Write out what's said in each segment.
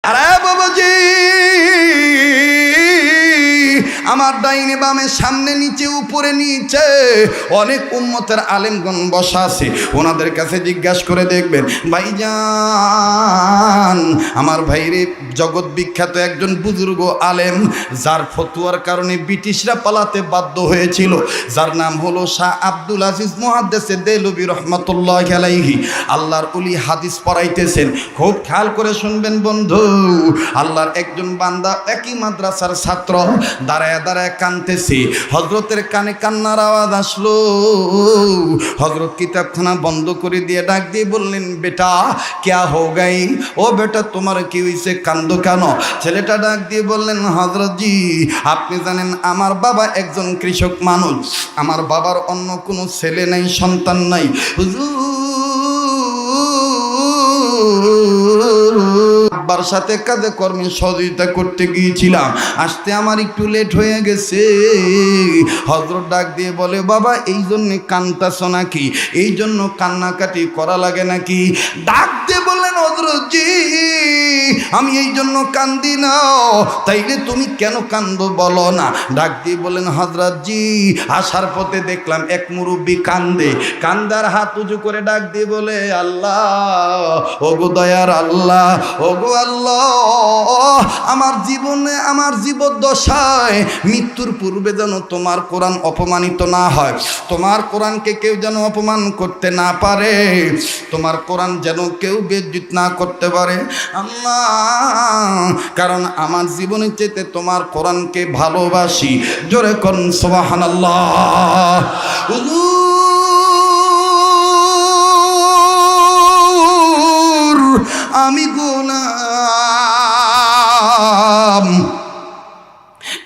আরে বাবাজি, আমার ডাইনে বামে সামনে নিচে উপরে নিচে অনেক উম্মতের আলেমগণ বসা আছে। ওনাদের কাছে জিজ্ঞাসা করে দেখবেন, ভাইজান আমার ভাইরে জগৎ বিখ্যাত একজন বুজুর্গ আলেম, যার ফতুয়ার কারণে ব্রিটিশরা পালাতে বাধ্য হয়েছিল, যার নাম হলো শাহ আব্দুল আজিজ মুহাদ্দিস দেহলভী রাহমাতুল্লাহি আলাইহি। আল্লাহর ওলি হাদিস পড়াইতেছেন, খুব খেয়াল করে শুনবেন বন্ধু। আল্লাহর একজন বান্দা একই মাদ্রাসার ছাত্র দাঁড়ায় দাঁড়ায় কাঁদতেছে। হযরতের কানে কান্নার আওয়াজ আসলো। হযরত কিতাবখানা বন্ধ করে দিয়ে ডাক দিয়ে বললেন, বেটা ক্যা হো গাই, ও বেটা তোমার কি হইছে, কান্দো কেন? ছেলেটা ডাক দিয়ে বললেন, হযরত জি আপনি জানেন আমার বাবা একজন কৃষক মানুষ, আমার বাবার অন্য কোনো ছেলে নাই, সন্তান নাই। আব্বার সাথে কাজে কর্মে সহযোগিতা করতে গিয়েছিলাম, আসতে আমার একটু লেট হয়ে গেছে। হযরত ডাক দিয়ে বলে, বাবা এই জন্যে কান্দাছো নাকি, এই জন্য কান্নাকাটি করা লাগে নাকি? ডাক দিয়ে বললেন, হযরত জি আমি এই জন্য কান্দি না। তাইলে তুমি কেন কান্দো বলো না? ডাক দিয়ে বলেন, হযরত জি আসার পথে দেখলাম এক মুরব্বী কান্দে, কান্দার হাত উঁচু করে ডাক দিয়ে বলে, আল্লাহ ওগো দয়ার আল্লাহ, ওগো আল্লাহ আমার জীবনে আমার জীবদ্দশায় মৃত্যুর পূর্বে যেন তোমার কোরআন অপমানিত না হয়, তোমার কোরআনকে কেউ যেন অপমান করতে না পারে, তোমার কোরআন যেন কেউ বেইজ্জত না করতে পারে আল্লাহ, কারণ আমার জীবনের চেয়ে তোমার কোরআনকে ভালোবাসি। জোরে করুন সুবহানাল্লাহ। আমি গোলাম।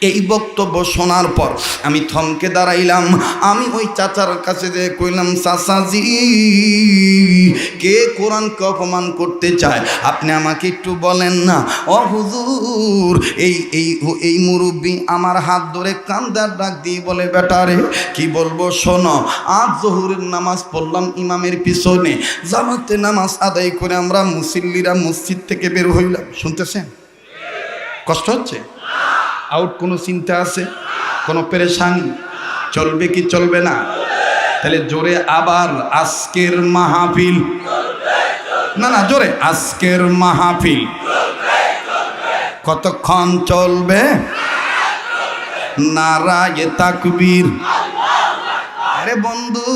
এই বক্তব্য শোনার পর আমি থমকে দাঁড়াইলাম। আমি ওই চাচার কাছে যে কইলাম, চাচাজি কে কোরআনকে অপমান করতে চায় আপনি আমাকে একটু বলেন না। ও হুজুর এই মুরব্বী আমার হাত ধরে কান্দার ডাক দিয়ে বলে, বেটারে কি বলবো শোনো, আজ জোহরের নামাজ পড়লাম ইমামের পিছনে, জামাতে নামাজ আদায় করে আমরা মুসল্লিরা মসজিদ থেকে বের হইলাম। শুনতেছেন? কষ্ট হচ্ছে? আউট কোনো চিন্তা আছে? কোনো পেরেশানি? চলবে কি চলবে না? তাহলে জোরে আবার আজকের মাহফিল, না না জোরে, আজকের মাহফিল কতক্ষণ চলবে? নারায়ে তাকবীর। আরে বন্ধু,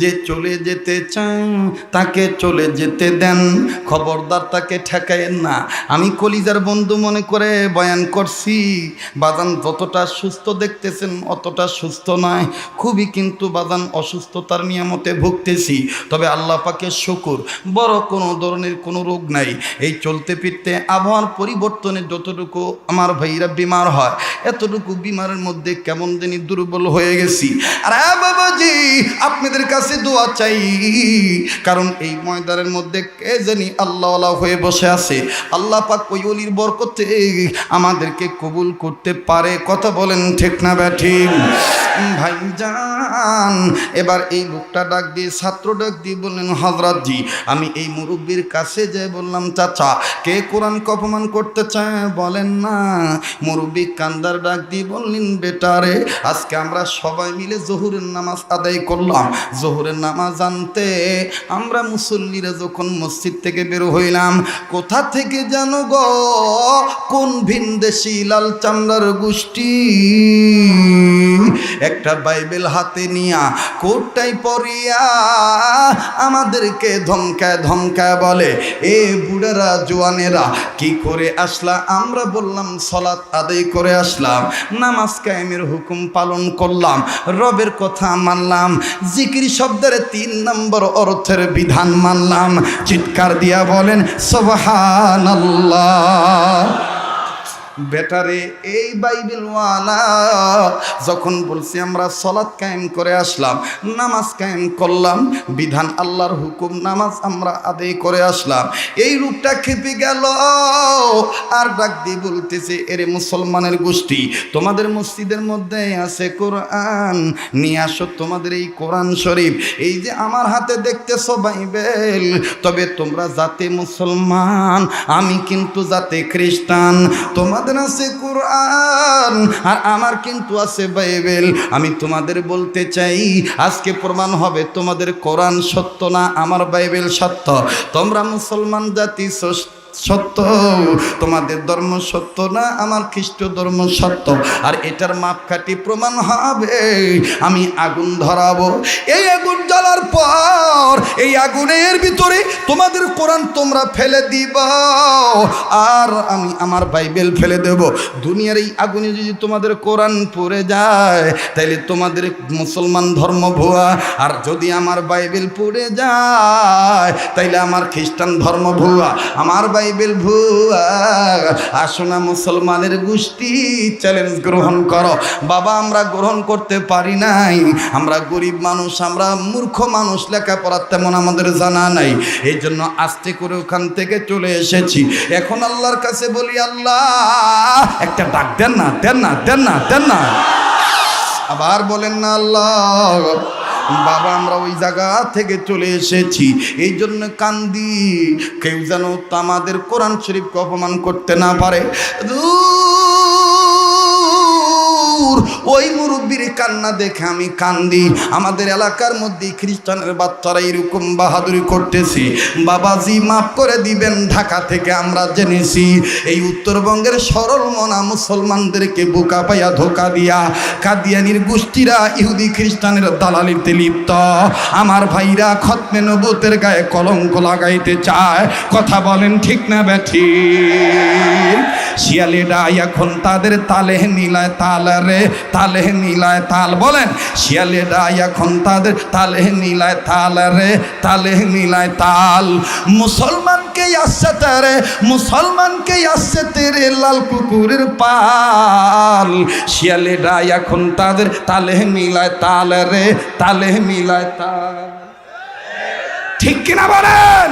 যে চলে যেতে চান তাকে চলে যেতে দেন, খবরদার তাকে ঠেকায়েন না। আমি কলিজার বন্ধু মনে করে বয়ান করছি, বাজান যতটা সুস্থ দেখতেছেন অতটা সুস্থ নয়, খুবই কিন্তু বাজান অসুস্থতার নিয়ামতে ভুগতেছি। তবে আল্লাহ পাকের শুকর, বড় কোনো ধরনের কোনো রোগ নাই। এই চলতে ফিরতে আবহাওয়ার পরিবর্তনে যতটুকু আমার ভাইরা বিমার হয়, এতটুকু বিমারের মধ্যে কেমন জানি দুর্বল হয়ে গেছি। আর বাবাজি আপনাদের কাছে দোয়া চাই, কারণ এই ময়দানের মধ্যে কে জানি আল্লাহওয়ালা হয়ে বসে আছে। আল্লাহ পাক ওই ওলির বরকতে আমাদেরকে কবুল করতে পারে। কথা বলেন ঠিক না ব্যাঠিক? ভাইজান এবার এই লোকটা ডাক দিয়ে, ছাত্র ডাক দিয়ে বললেন, হযরত জি আমি এই মুরব্বীর কাছে যে বললাম, চাচা কে কোরআনকে অপমান করতে চায় বলেন না। মুরব্বী কান্দার ডাক দিয়ে বললেন, বেটারে আজকে আমরা সবাই মিলে জোহরের নামাজ আদায় করলাম। জোহরের নামাজ আনতে আমরা মুসল্লিরা যখন মসজিদ থেকে বের হইলাম, কোথা থেকে জানো গো কোন ভিনদেশি লাল চামড়ার গোষ্ঠী একটা বাইবেল হাতে নিয়া কোটটাই পরিয়া আমাদেরকে ধমকায় ধমকায় বলে, এ বুড়ারা জোয়ানেরা কি করে আসলা? আমরা বললাম সালাত আদায় করে আসলাম, নামাজ কায়েমের হুকুম পালন করলাম, রবের কথা মানলাম, জিকির শব্দের 3 নম্বর অর্থের বিধান মানলাম। চিৎকার দিয়া বলেন সুবহানাল্লাহ। বেটারে এই বাইবেলওয়ালা যখন বলছি আমরা সালাত কায়েম করে আসলাম, নামাজ কায়েম করলাম, বিধান আল্লাহর হুকুম নামাজ আমরা আদায় করে আসলাম, এই রূপটা খেপে গেল আর ডাক দিয়ে বলতেছে, এরে মুসলমানের গোষ্ঠী, তোমাদের মসজিদের মধ্যে আছে কোরআন, নিয়ে আসো তোমাদের এই কোরআন শরীফ। এই যে আমার হাতে দেখতেছো বাইবেল, তবে তোমরা জাতে মুসলমান, আমি কিন্তু জাতে খ্রিস্টান। তোমাদের আছে কোরআন আর আমার কিন্তু আছে বাইবেল। আমি তোমাদের বলতে চাই, আজকে প্রমাণ হবে তোমাদের কোরআন সত্য না আমার বাইবেল সত্য। তোমরা মুসলমান জাতি সত্য, তোমাদের ধর্ম সত্য না আমার খ্রিস্ট ধর্ম সত্য। আর এটার মাপকাঠি প্রমাণ হবে, আমি আগুন ধরাবো। এই আগুন জ্বালার পর এই আগুনের ভিতরে তোমাদের কোরআন তোমরা ফেলে দিব আর আমি আমার বাইবেল ফেলে দেব। দুনিয়ার এই আগুনে যদি তোমাদের কোরআন পড়ে যায় তাইলে তোমাদের মুসলমান ধর্ম ভুয়া, আর যদি আমার বাইবেল পড়ে যায় তাইলে আমার খ্রিস্টান ধর্ম ভুয়া, আমার বাইবেল ভুয়া। আসো না মুসলমানের গোষ্ঠী, চ্যালেঞ্জ গ্রহণ করো। বাবা আমরা গ্রহণ করতে পারি নাই, আমরা গরিব মানুষ, আমরা মূর্খ মানুষ, লেখাপড়া তেমন আমাদের জানা নাই, এই জন্য আস্তে করে ওখান থেকে চলে এসেছি। এখন আল্লাহর কাছে বলি, আল্লাহ একটা ডাক দেন না, দেন না, দেন না, দেন না। আবার বলেন না আল্লাহ। বাবা আমরা ওই জায়গা থেকে চলে এসেছি, এই জন্য কান্দি, কেউ যেন আমাদের কোরআন শরীফকে অপমান করতে না পারে। ওই মুরব্বীর কান্না দেখে আমি কান্দি। আমাদের এলাকার মধ্যে খ্রিস্টানের বাচ্চারা এরকম বাহাদুরি করতেছি, বাবাজি মাফ করে দিবেন, ঢাকা থেকে আমরা জেনেছি এই উত্তরবঙ্গের সরল মনা মুসলমানদেরকে বোকা পাইয়া ধোকা দিয়া কাদিয়ানির গোষ্ঠীরা ইহুদি খ্রিস্টানের দালালিতে লিপ্ত। আমার ভাইরা খতমে নবুতের গায়ে কলঙ্ক লাগাইতে চায়, কথা বলেন ঠিক না ব্যাঠিক? শিয়ালেরা এখন তাদের তালে মিলায় তাল রে, তালে মিলায় তাল। বলেন শিয়ালেরা এখন তাদের তালে মিলায় তাল রে, তালে মিলায় তাল। মুসলমানকে আসছে তারে, মুসলমানকে আসছে তেরে লাল কুকুরের পাল। শিয়ালেরা এখন তাদের তালে মিলায় তাল রে, তালে মিলায় তাল। ঠিক কিনা বলেন?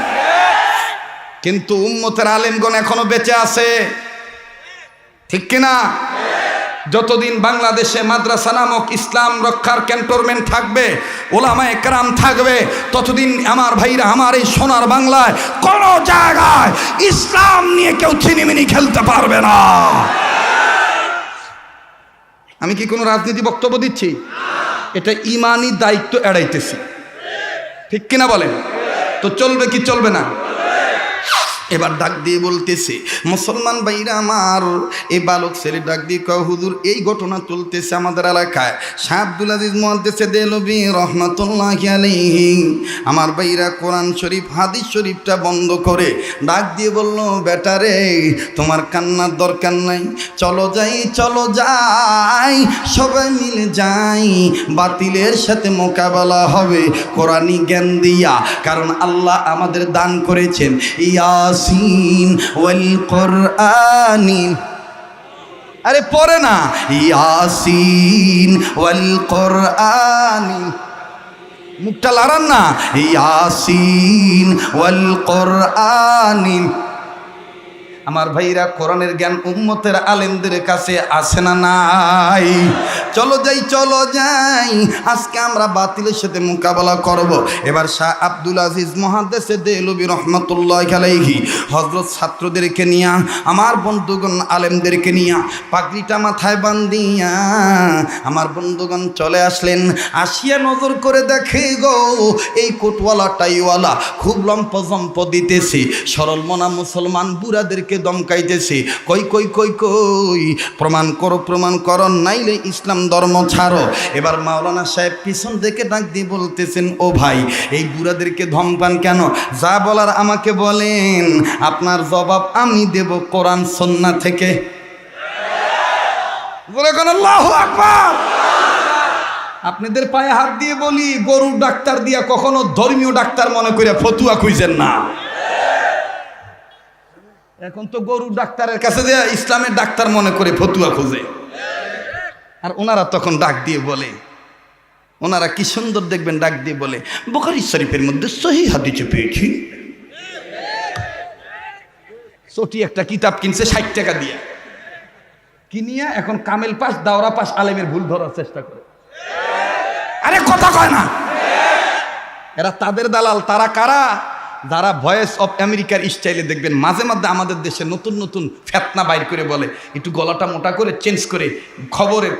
কিন্তু উম্মতের আলেমগণ এখনো বেঁচে আছে, ঠিক কিনা? যতদিন বাংলাদেশে মাদ্রাসা নামক ইসলাম রক্ষার ক্যান্টনমেন্ট থাকবে, ওলামায়ে কেরাম থাকবে, ততদিন আমার ভাইরা আমার এই সোনার বাংলায় কোন জায়গায় ইসলাম নিয়ে কেউ ছিনিমিনি খেলতে পারবে না। আমি কি কোনো রাজনীতি বক্তব্য দিচ্ছি? এটা ইমানি দায়িত্ব এড়াইতেছি, ঠিক কিনা বলেন? তো চলবে কি চলবে না? এবার ডাক দিয়ে বলতেছে, মুসলমান ভাইরা আমার, এই বালক ছেলে ডাক দিয়ে কয়, হুজুর এই ঘটনা চলতেছে আমাদের এলাকায়। শাহ আব্দুল আজিজ মুহাদ্দিস দেলভী রহমাতুল্লাহি আলাইহি আমার ভাইরা কোরআন শরীফ হাদিস শরীফটা বন্ধ করে ডাক দিয়ে বলল, বেটারে তোমার কান্নার দরকার নাই, চলো যাই, চলো যাই, সবাই মিলে যাই, বাতিলের সাথে মোকাবেলা হবে কোরআনি জ্ঞান দিয়া। কারণ আল্লাহ আমাদের দান করেছেন ইয়াসিন ওয়াল কোরআনি, আরে পড়ে না, ইয়াসিন ওয়াল কোরআনি, মুখটা লাড়ান না, ইয়াসিন ওয়াল কোরআনি। আমার ভাইরা কোরআনের জ্ঞান উম্মতের আলেমদের কাছে আছে না নাই? চলো যাই, চলো যাই, আজকে আমরা বাতিলের সাথে মোকাবেলা করব। এবার শাহ আব্দুল আজিজ মুহাদ্দিস দেলভী রহমাতুল্লাহি আলাইহি হযরত ছাত্রদেরকে নিয়া, আমার বন্ধুগণ আলেমদেরকে নিয়া, পাগড়িটা মাথায় বান্ধিয়া আমার বন্ধুগণ চলে আসলেন। আসিয়া নজর করে দেখে গো, এই কোটওয়ালা টাইওয়ালা খুব লম্প দিতেছে, সরল মনা মুসলমান বুড়াদেরকে দমকাইতেছে। কই কই কই কই, প্রমাণ করো, প্রমাণ করো, নাইলে ইসলাম ধর্ম ছাড়ো। এবার মাওলানা সাহেব পিছন থেকে ডাক দিয়ে বলতেছেন, ও ভাই এই বুড়াদেরকে ধমকান কেন? যা বলার আমাকে বলেন, আপনার জবাব আমি দেব কোরআন সুন্নাহ থেকে। বলে কোন আল্লাহু আকবার। আপনাদের পায়ে হাত দিয়ে বলি, গরুর ডাক্তার দিয়া কখনো ধর্মীয় ডাক্তার মনে করে ফতুয়া খুঁজেন না। এখন তো গরু ডাক্তারের কাছে যে ইসলামের ডাক্তার মনে করে ফতুয়া খোঁজে। আর ওনারা তখন ডাক দিয়ে বলে, ওনারা কি সুন্দর দেখবেন, ডাক দিয়ে বলে বুখারী শরীফের মধ্যে সহিহ হাদিসে পেয়েছি। ছোটি একটা কিতাব কিনছে 60 টাকা দিয়ে, কিনিয়া এখন কামেল পাস দাওরা পাস আলেমের ভুল ধরার চেষ্টা করে। আরে কথা কয় না, এরা তাদের দালাল। তারা কারা? যারা ভয়েস অফ আমেরিকার স্টাইলে দেখবেন মাঝে মাঝে আমাদের দেশে নতুন নতুন ফেতনা বাইর করে বলে, একটু গলাটা মোটা করে চেঞ্জ করে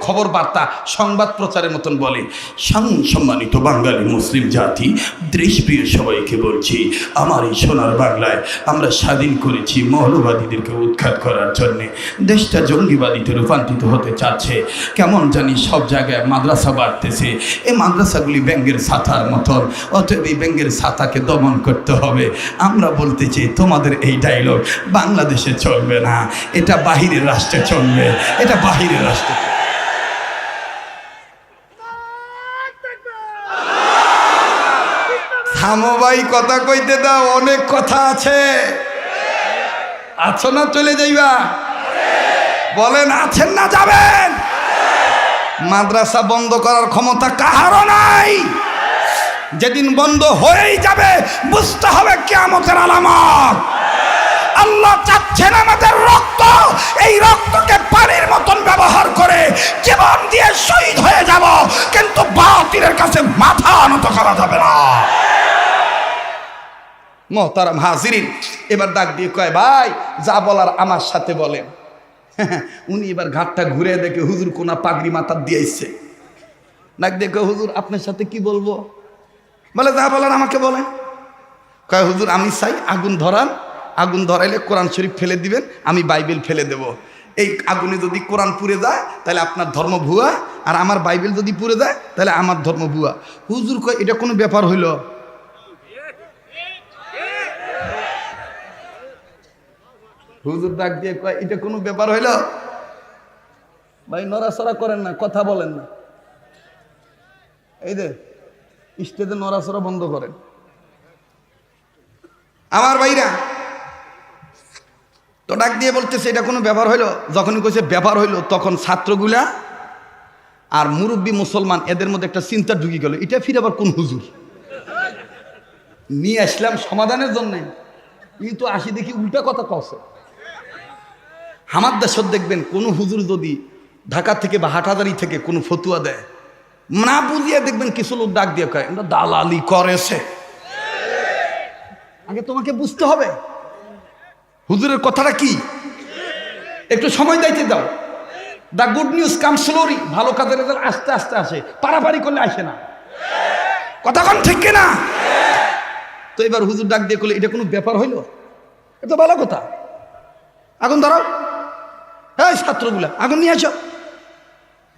খবর বার্তা সংবাদ প্রচারের মতন বলে, সম্মানিত বাঙালি মুসলিম জাতি, দেশপ্রিয় সবাইকে বলছি, আমার এই সোনার বাংলায় আমরা স্বাধীন করেছি মৌলবাদীদেরকে উৎখাত করার জন্যে। দেশটা জঙ্গিবাদীতে রূপান্তরিত হতে চাচ্ছে, কেমন জানি সব জায়গায় মাদ্রাসা বাড়তেছে, এই মাদ্রাসাগুলি ব্যাঙের ছাতার মতন, অতএব এই ব্যাঙের ছাতাকে দমন করতে হবে। আমরা বলতে চাই তোমাদের এই ডায়লগ বাংলাদেশে চলবে না, এটা বাহিরের রাষ্ট্রে চলবে, এটা বাহিরের রাষ্ট্রে। থামো ভাই, কথা কইতে দাও, অনেক কথা আছে। আছো না চলে যাইবা? বলেন আছেন না যাবেন? মাদ্রাসা বন্ধ করার ক্ষমতা কাহারও নাই। যেদিন বন্ধ হয়েই যাবে বুঝতে হবে কিয়ামতের আলামত। আল্লাহ চাচ্ছেন আমাদের রক্ত, এই রক্তকে পানির মতন ব্যবহার করে জীবন দিয়ে শহীদ হয়ে যাব, কিন্তু বাতিলের কাছে মাথা নত করা যাবে না। মোহতারাম হাজিরিন, এবার ডাক দিয়ে কয়, ভাই যা বলার আমার সাথে বলেন। উনি এবার ঘাটটা ঘুরে দেখে হুজুর কোনা পাগড়ি মাথা দিয়েছে। ডাক দিয়ে কয়, হুজুর আপনার সাথে কি বলবো? বলে যা বলার আমাকে বলেন। কয়, হুজুর আমি চাই আগুন ধরান, আগুন ধরাইলে কোরআন শরীফ ফেলে দিবেন, আমি বাইবেল ফেলে দেব। এই আগুনে যদি কোরআন পুড়ে যায় তাহলে আপনার ধর্ম ভুয়া, আর আমার বাইবেল যদি পুড়ে যায় তাহলে আমার ধর্ম ভুয়া। হুজুর কয়, এটা কোনো ব্যাপার হইল? হুজুর ডাক দিয়ে কয়, এটা কোনো ব্যাপার হইল? ভাই নড়াচড়া করেন না, কথা বলেন না। এই যে স্টেজে নড়াচড়া বন্ধ করেন। আমার ভাইরা তো ডাক দিয়ে বলতেছে, এটা কোনো ব্যাপার হইলো? যখনই কইছে ব্যাপার হইলো, তখন ছাত্রগুলা আর মুরব্বী মুসলমান এদের মধ্যে একটা চিন্তা ঢুকি গেল, এটা ফিরে আবার কোন হুজুর নিয়ে আসলাম সমাধানের জন্য, কিন্তু আসি দেখি উল্টা কথা কছে। আমার দেশত দেখবেন কোন হুজুর যদি ঢাকা থেকে বা হাটহাজারী থেকে কোনো ফতুয়া দেয়, না বুঝিয়ে দেখবেন কিছু লোক ডাক দিয়ে কয় এটা দালালি করেছে। আগে তোমাকে বুঝতে হবে হুজুরের কথাটা কি, একটু সময় দিতে দাও। The good news come slowly, ভালো কাজের রেজাল্ট আস্তে আস্তে আসে, পারাপারি করলে আসে না। কথা কোন ঠিক কিনা? তো এবার হুজুর ডাক দিয়ে করলে, এটা কোনো ব্যাপার হইল? এটা ভালো কথা, আগুন ধরাও। এই ছাত্রগুলা আগুন নিয়ে আসো।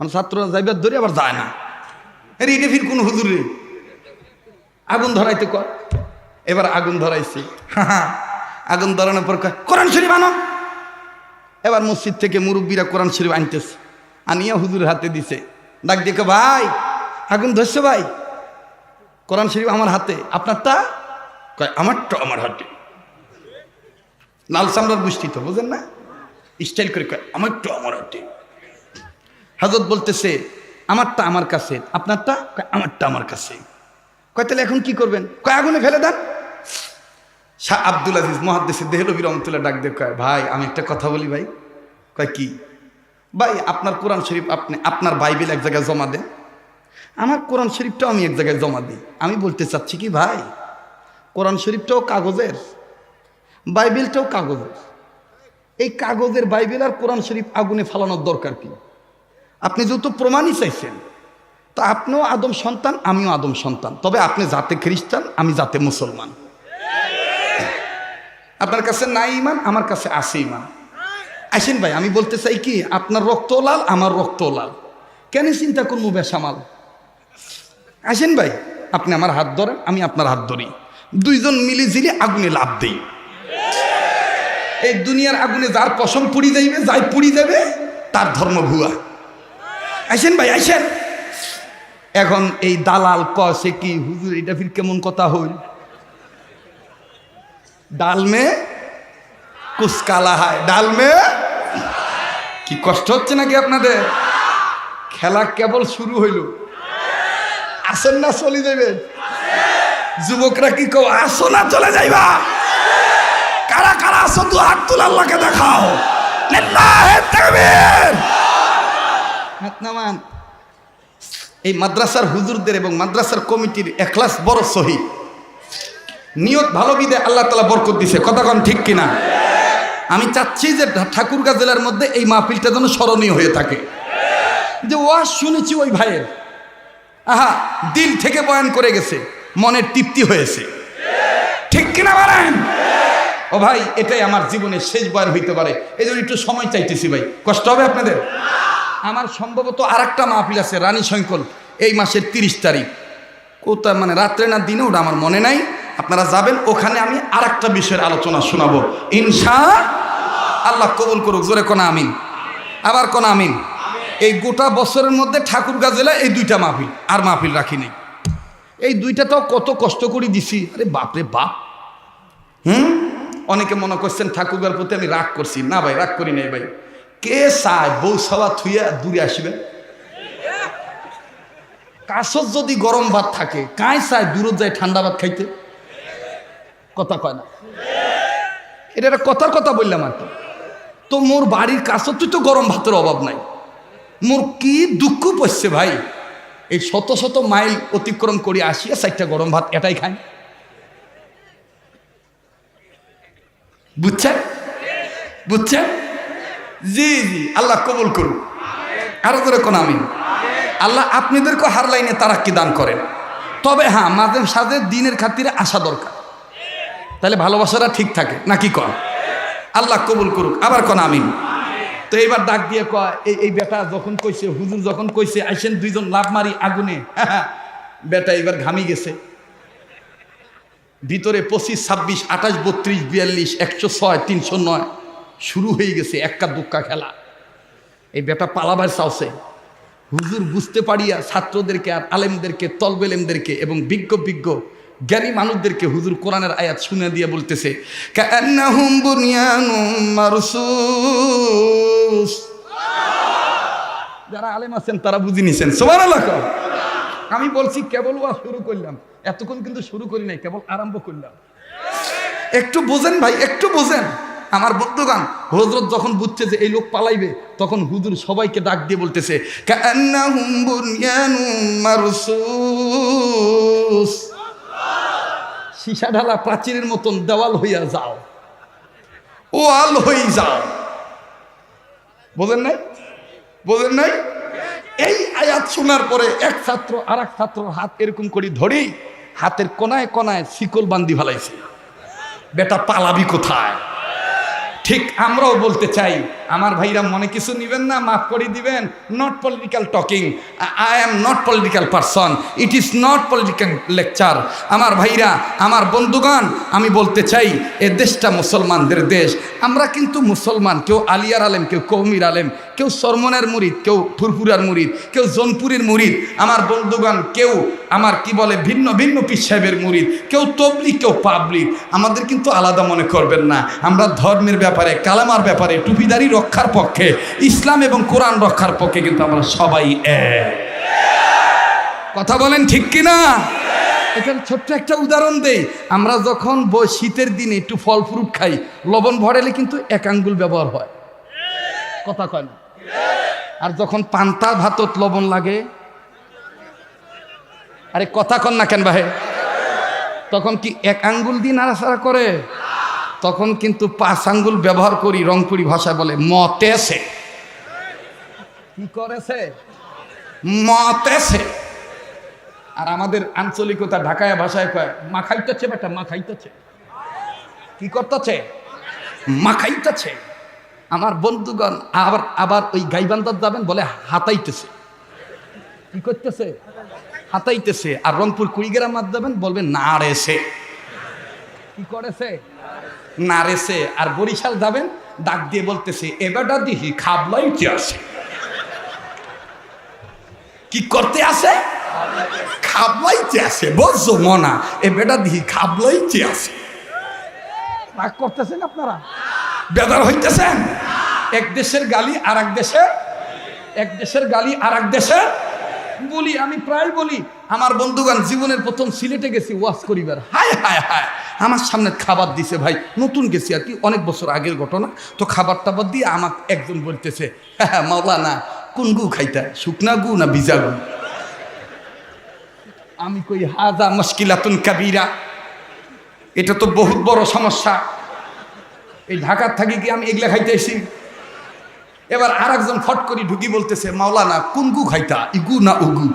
ছাত্ররা যাইবার ধরে আবার যায় না, এটা ফির কোন হুজুর রে আগুন ধরাইতে কর। এবার আগুন ধরাইছে, আগুন ধরানোর পর কোরআন শরীফ আনো। এবার মসজিদ থেকে মুরব্বীরা কোরআন শরীফ আনতেছে, আনিয়া হুজুরের হাতে দিছে। ডাক দেখে, ভাই আগুন ধরছে ভাই, কোরআন শরীফ আমার হাতে, আপনারটা? কয় আমারটা আমার হাতে। লাল চামড়ার গোষ্ঠী তো বুঝেন না, স্টাইল করে কয় আমারটা আমার হাতে। হযরত বলতেছে আমারটা আমার কাছে, আপনারটা? কয় আমারটা আমার কাছে। কয় তাহলে এখন কি করবেন? কয় আগুনে ফেলে দেন। শাহ আব্দুল আজিজ মুহাদ্দিস দেহলভী রহমাতুল্লাহ ডাক দিয়ে কয়, ভাই আমি একটা কথা বলি ভাই। কয় কি? ভাই আপনার কোরআন শরীফ আপনি আপনার বাইবেল এক জায়গায় জমা দেন, আমার কোরআন শরীফটাও আমি এক জায়গায় জমা দিই। আমি বলতে চাচ্ছি কি ভাই, কোরআন শরীফটাও কাগজের, বাইবেলটাও কাগজের। এই কাগজের বাইবেল আর কোরআন শরীফ আগুনে ফালানোর দরকার কি? আপনি যেহেতু প্রমাণই চাইছেন, তা আপনিও আদম সন্তান, আমিও আদম সন্তান, তবে আপনি জাতে খ্রিস্টান, আমি জাতে মুসলমান। আপনার কাছে নাই ইমান, আমার কাছে আছে ইমান। আসেন ভাই, আমি বলতে চাই কি, আপনার রক্ত লাল, আমার রক্ত লাল, কেন চিন্তা করবো বেসামাল? আসেন ভাই, আপনি আমার হাত ধরেন, আমি আপনার হাত ধরি, দুইজন মিলে ঝিলে আগুনে লাভ দেই। এই দুনিয়ার আগুনে যার পশম পুড়ি যাইবে, যাই পুড়ি যাবে তার ধর্ম ভুয়া। আসেন ভাই আসেন। এখন এই দালাল কছে কি, হুজুর এটা ফির কেমন কথা হইল? ডাল মে কুসকালা হায় ডাল মে। কি কষ্ট হচ্ছে নাকি আপনাদের? খেলা কেবল শুরু হইল, আসেন না চলে যাবেন? যুবকরা কি কও, আসো না চলে যাইবা? কারা কারা আসো তো হাত তুলে আল্লাহকে দেখাও। লিল্লাহি তাকবীর। হাত নামান। এই মাদ্রাসার হুজুরদের এবং মাদ্রাসার কমিটির এখলাস বড় সহি, নিয়ত ভালো বিদে আল্লাহ তাআলা বরকত দিছে। কথা কোন ঠিক কিনা? আমি চাচ্ছি যে ঠাকুরগাঁও জেলার মধ্যে এই মাহফিলটা যেন স্মরণীয় হয়ে থাকে। যে ওয়াজ শুনেছি ওই ভাইয়ের, আহা দিল থেকে বয়ান করে গেছে, মনের তৃপ্তি হয়েছে, ঠিক কিনা বলেন? ও ভাই, এটাই আমার জীবনের শেষ বয়ান হইতে পারে, এই জন্য একটু সময় চাইতেছি ভাই। কষ্ট হবে আপনাদের? আমার সম্ভবত আর একটা মাহফিল আছে রানী শঙ্কল, এই মাসের 30 তারিখ, কোথায় মানে রাত্রে না দিনে ওটা আমার মনে নাই। আপনারা যাবেন, ওখানে আমি আর একটা বিষয়ের আলোচনা শোনাবো ইনশাআল্লাহ। কবুল করুক, জোরে কোন আমিন। আবার কোন আমিন। এই গোটা বছরের মধ্যে ঠাকুরগাঁও জেলা এই 2টা মাহফিল, আর মাহফিল রাখি নাই। এই 2টাতেও কত কষ্ট করে দিছি, আরে বাপরে বাপ। অনেকে মনে করছেন ঠাকুরগাঁওর প্রতি আমি রাগ করছি। না ভাই, রাগ করি নাই ভাই। কে চায় বউ সবা থুইয়া দূরে আসবে? কাশত যদি গরম ভাত থাকে, কায় চায় দূরত যায় ঠান্ডা ভাত খাইতে? কথা কয় না? এটা একটা কথার কথা বললাম আর কি। তো মোর বাড়ির কাশত তো গরম ভাতের অভাব নাই। মোর কি দুঃখ পড়ছে ভাই, এই শত শত মাইল অতিক্রম করে আসিয়া 4টা গরম ভাত এটাই খাই। বুঝছেন? বুঝছেন? জি জি, আল্লাহ কবুল করুন। আরো করে কোন আমিন। আল্লাহ আপনাদেরকে হার লাইনে তারাক্কি দান করেন। তবে হ্যাঁ, মাঝে সাথে দিনের খাতিরে আসা দরকার, তাহলে ভালোবাসাটা ঠিক থাকে নাকি? কন আল্লাহ কবুল করুক। আবার কোন আমিন। তো এইবার ডাক দিয়ে কয়, এই বেটা যখন কইছে, হুজুর যখন কইছে আইসেন 2জন লাভ মারি আগুনে, বেটা এবার ঘামি গেছে। ভিতরে 25, 26, 28, 32, 42, 106, 309 শুরু হয়ে গেছে এক্কা দুক্কা খেলা। এই বেটা পালাবার চাওছে। হুজুর বুঝতে পারিয়া ছাত্রদেরকে আর আলেমদেরকে, তলবেলেমদেরকে এবং বিজ্ঞ জ্ঞানী মানুষদেরকে হুজুর কোরআনের আয়াত শুনে দিয়ে বলতেছে, কান্নাহুম বুনিয়ানুম মারসুস। যারা আলেম আছেন তারা বুঝে নিছেন, সুবহানাল্লাহ। আমি বলছি কেবল ওয়া শুরু করলাম, এতক্ষণ কিন্তু শুরু করি নাই, কেবল আরম্ভ করলাম। একটু বোঝেন ভাই, একটু বোঝেন। আমার বন্ধুগণ, হযরত যখন বুঝছে যে এই লোক পালাইবে, তখন হুজুর সবাইকে ডাক দিয়ে বলতেছে, কান্নাহুম বুনিয়ানুম মারসুস। সীসা ঢালা প্রাচীরের মতন দেওয়াল হইয়া যাও, ওয়াল হয়ে যাও। বোঝেন নাই? বোঝেন নাই? এই আয়াত শোনার পরে এক ছাত্র আর এক ছাত্র হাত এরকম করে ধরেই হাতের কোনায় কোনায় শিকল বান্ধি ফেলাইছে। বেটা পালাবি কোথায়? ঠিক আমরাও বলতে চাই, আমার ভাইরা মনে কিছু নিবেন না, মাফ করে দিবেন। Not political talking, I am not political person, it is not political lecture. আমার ভাইরা, আমার বন্ধুগণ, আমি বলতে চাই এ দেশটা মুসলমানদের দেশ। আমরা কিন্তু মুসলমান, কেউ আলিয়ার আলেম, কেউ কৌমির আলেম, কেউ সরমনের মুরিদ, কেউ ফুরফুরার মুরিদ, কেউ জোনপুরের মুরিদ। আমার বন্ধুগণ, কেউ আমার কি বলে ভিন্ন ভিন্ন পীর সাহেবের মুরিদ, কেউ তবলিগ, কেউ পাবলিক। আমাদের কিন্তু আলাদা মনে করবেন না। আমরা ধর্মের ব্যাপারে, কালামার ব্যাপারে, টুপিদারি রক্ষার পক্ষে, ইসলাম এবং কোরআন রক্ষার পক্ষে কিন্তু আমরা সবাই এক। কথা বলেন ঠিক কিনা? এখানে ছোট্ট একটা উদাহরণ দেই। আমরা যখন শীতের দিনে একটু ফল ফ্রুট খাই, লবণ ভরালে কিন্তু 1 আঙ্গুল ব্যবহার হয়। কথা কয় না? আর যখন পান্তা ভাতত লবণ লাগে, আরে কথা কন না কেন ভাই? তখন কি 1 আঙ্গুল দিয়ে নাড়াচাড়া করে? তখন কিন্তু 5 আঙ্গুল ব্যবহার করি। রংপুরি ভাষায় বলে মতেছে। কি করেছে? মতেছে। আর আমাদের আঞ্চলিকতা ঢাকায় ভাষায় কয় মাখাইতেছে বেটা, মাখাইতেছে। কি করতেছে? মাখাইতেছে। আমার বন্ধুগণ, আবার ওই গাইবান্ধার যাবেন, বলে হাতাইতেছে। কি করতেছে? হাতাইতেছে। আর রংপুর কুড়িগ্রাম যাবেন, বলবে নাড়েছে। কি করেছে? নাড়েছে। আর বরিশাল যাবেন, ডাক দিয়ে বলতেছে এবারটা দিহি খাবলাইতে আসে। কি করতে আসে? খাবলাইতে আসে। বুঝছো মনা, এ বেটা দিহি খাবলাইতে আসে। রাগ করতেছেন আপনারা? বেদার হইতেছেন? এক দেশের গালি আর এক দেশের গালি আর এক দেশের বলি। আমি প্রায় বলি, আমার বন্ধুগান জীবনের প্রথম সিলেটে গেছি ওয়াজ করিবার, হায় হায় হায়, আমার সামনে খাবার দিছে ভাই, নতুন গেছি আর কি, অনেক বছর আগের ঘটনা। তো খাবার টাবার দিয়ে আমাকে একজন বলতেছে, হ্যাঁ মাওলানা কোন গু খাইতা, শুকনা গু না ভিজা গু? আমি কই হাজা মুশকিলাতুন কাবীরা, এটা তো বহুত বড় সমস্যা। এই ঢাকার থাকি কি আমি এগুলা খাইতে এসি? এবার আর একজন ফট করে ঢুকি বলতেছে, মাওলানা কোন গু খাইতা, ইগু না উগু?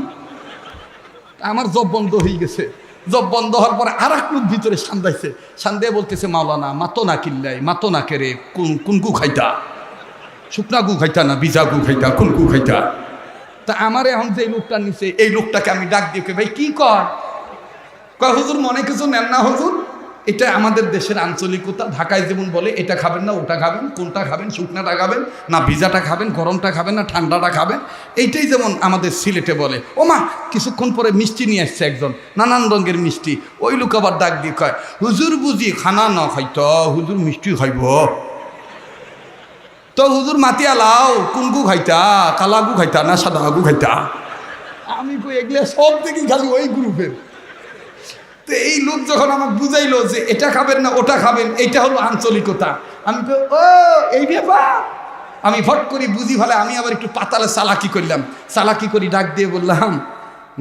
আমার জব বন্ধ হয়ে গেছে। জব বন্ধ হওয়ার পরে আর এক লোক ভিতরে সান্দাইছে, সান্দায় বলতেছে, মাওলানা মাতো না কিল্লাই, মাতো না কেরে, কোন গু খাইতা, শুকনা গু খাইতা না ভিজা গু খাইতা, কোন গু খাইতা? তা আমার এখন যে লোকটা নিচে, এই লোকটাকে আমি ডাক দিয়ে, ভাই কি কয় হুজুর মনে কিছু নেন না হুজুর, এটা আমাদের দেশের আঞ্চলিকতা। ঢাকায় যেমন বলে এটা খাবেন না ওটা খাবেন, কোনটা খাবেন, শুকনাটা খাবেন না ভিজাটা খাবেন, গরমটা খাবেন না ঠান্ডাটা খাবেন, এইটাই যেমন আমাদের সিলেটে বলে। ও মা, কিছুক্ষণ পরে মিষ্টি নিয়ে আসছে একজন, নানান রঙের মিষ্টি। ওই লোক আবার ডাক দিয়ে কয়, হুজুর বুঝি খানা না খাইত, হুজুর মিষ্টি খাইব। তো হুজুর মাতিয়া লাও, কোন গু খাইতা, কালা গু খাইতা না সাদা গু খাইতা? আমি কই এগুলো সব দেখি খালি ওই গ্রুপের। তো এই লোক যখন আমাকে বুঝাইলো যে এটা খাবেন না ওটা খাবেন, এইটা হলো আঞ্চলিকতা, আমি তো ও এই ব্যাপার, আমি ফট করি বুঝি ফেলে। আমি আবার একটু পাতালে চালাকি করলাম, চালাকি করি ডাক দিয়ে বললাম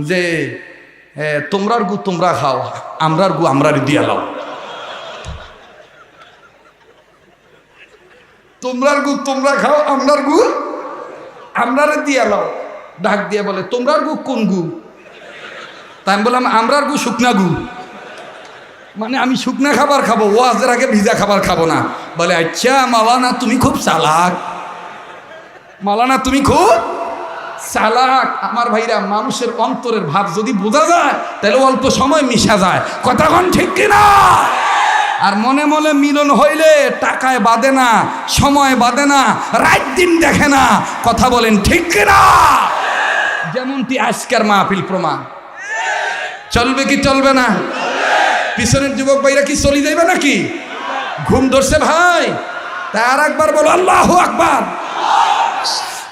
যে তোমরার গু তোমরা খাও, আমরার গু আমরারে দিয়া লাও। তোমরার গু তোমরা খাও, আমরার গু আমরারে দিয়া লাও। ডাক দিয়ে বলে, তোমরার গু কোন গু? তাই আমি বললাম, আমরার গু শুকনা গু। মানে আমি শুকনা খাবার খাবো, ওয়াজের আগে ভিজা খাবার খাবো না। বলে আচ্ছা মাওলানা তুমি খুব চালাক, মাওলানা তুমি খুব চালাক। আমার ভাইরা, মানুষের অন্তরের ভাব যদি বোঝা যায় তাহলে অল্প সময় মিশা যায়, কথা কোন ঠিক কিনা? আর মনে মনে মিলন হইলে টাকায় বাঁধে না, সময় বাঁধে না, রাত দিন দেখে না, কথা বলেন ঠিক কিনা? যেমনটি আজকের মাহফিল প্রমাণ। চলবে কি চলবে না? পিছনের যুবক ভাইরা কি চলে যাইবে নাকি? ঘুম ধরছে ভাই, তার একবার বলো আল্লাহু আকবার।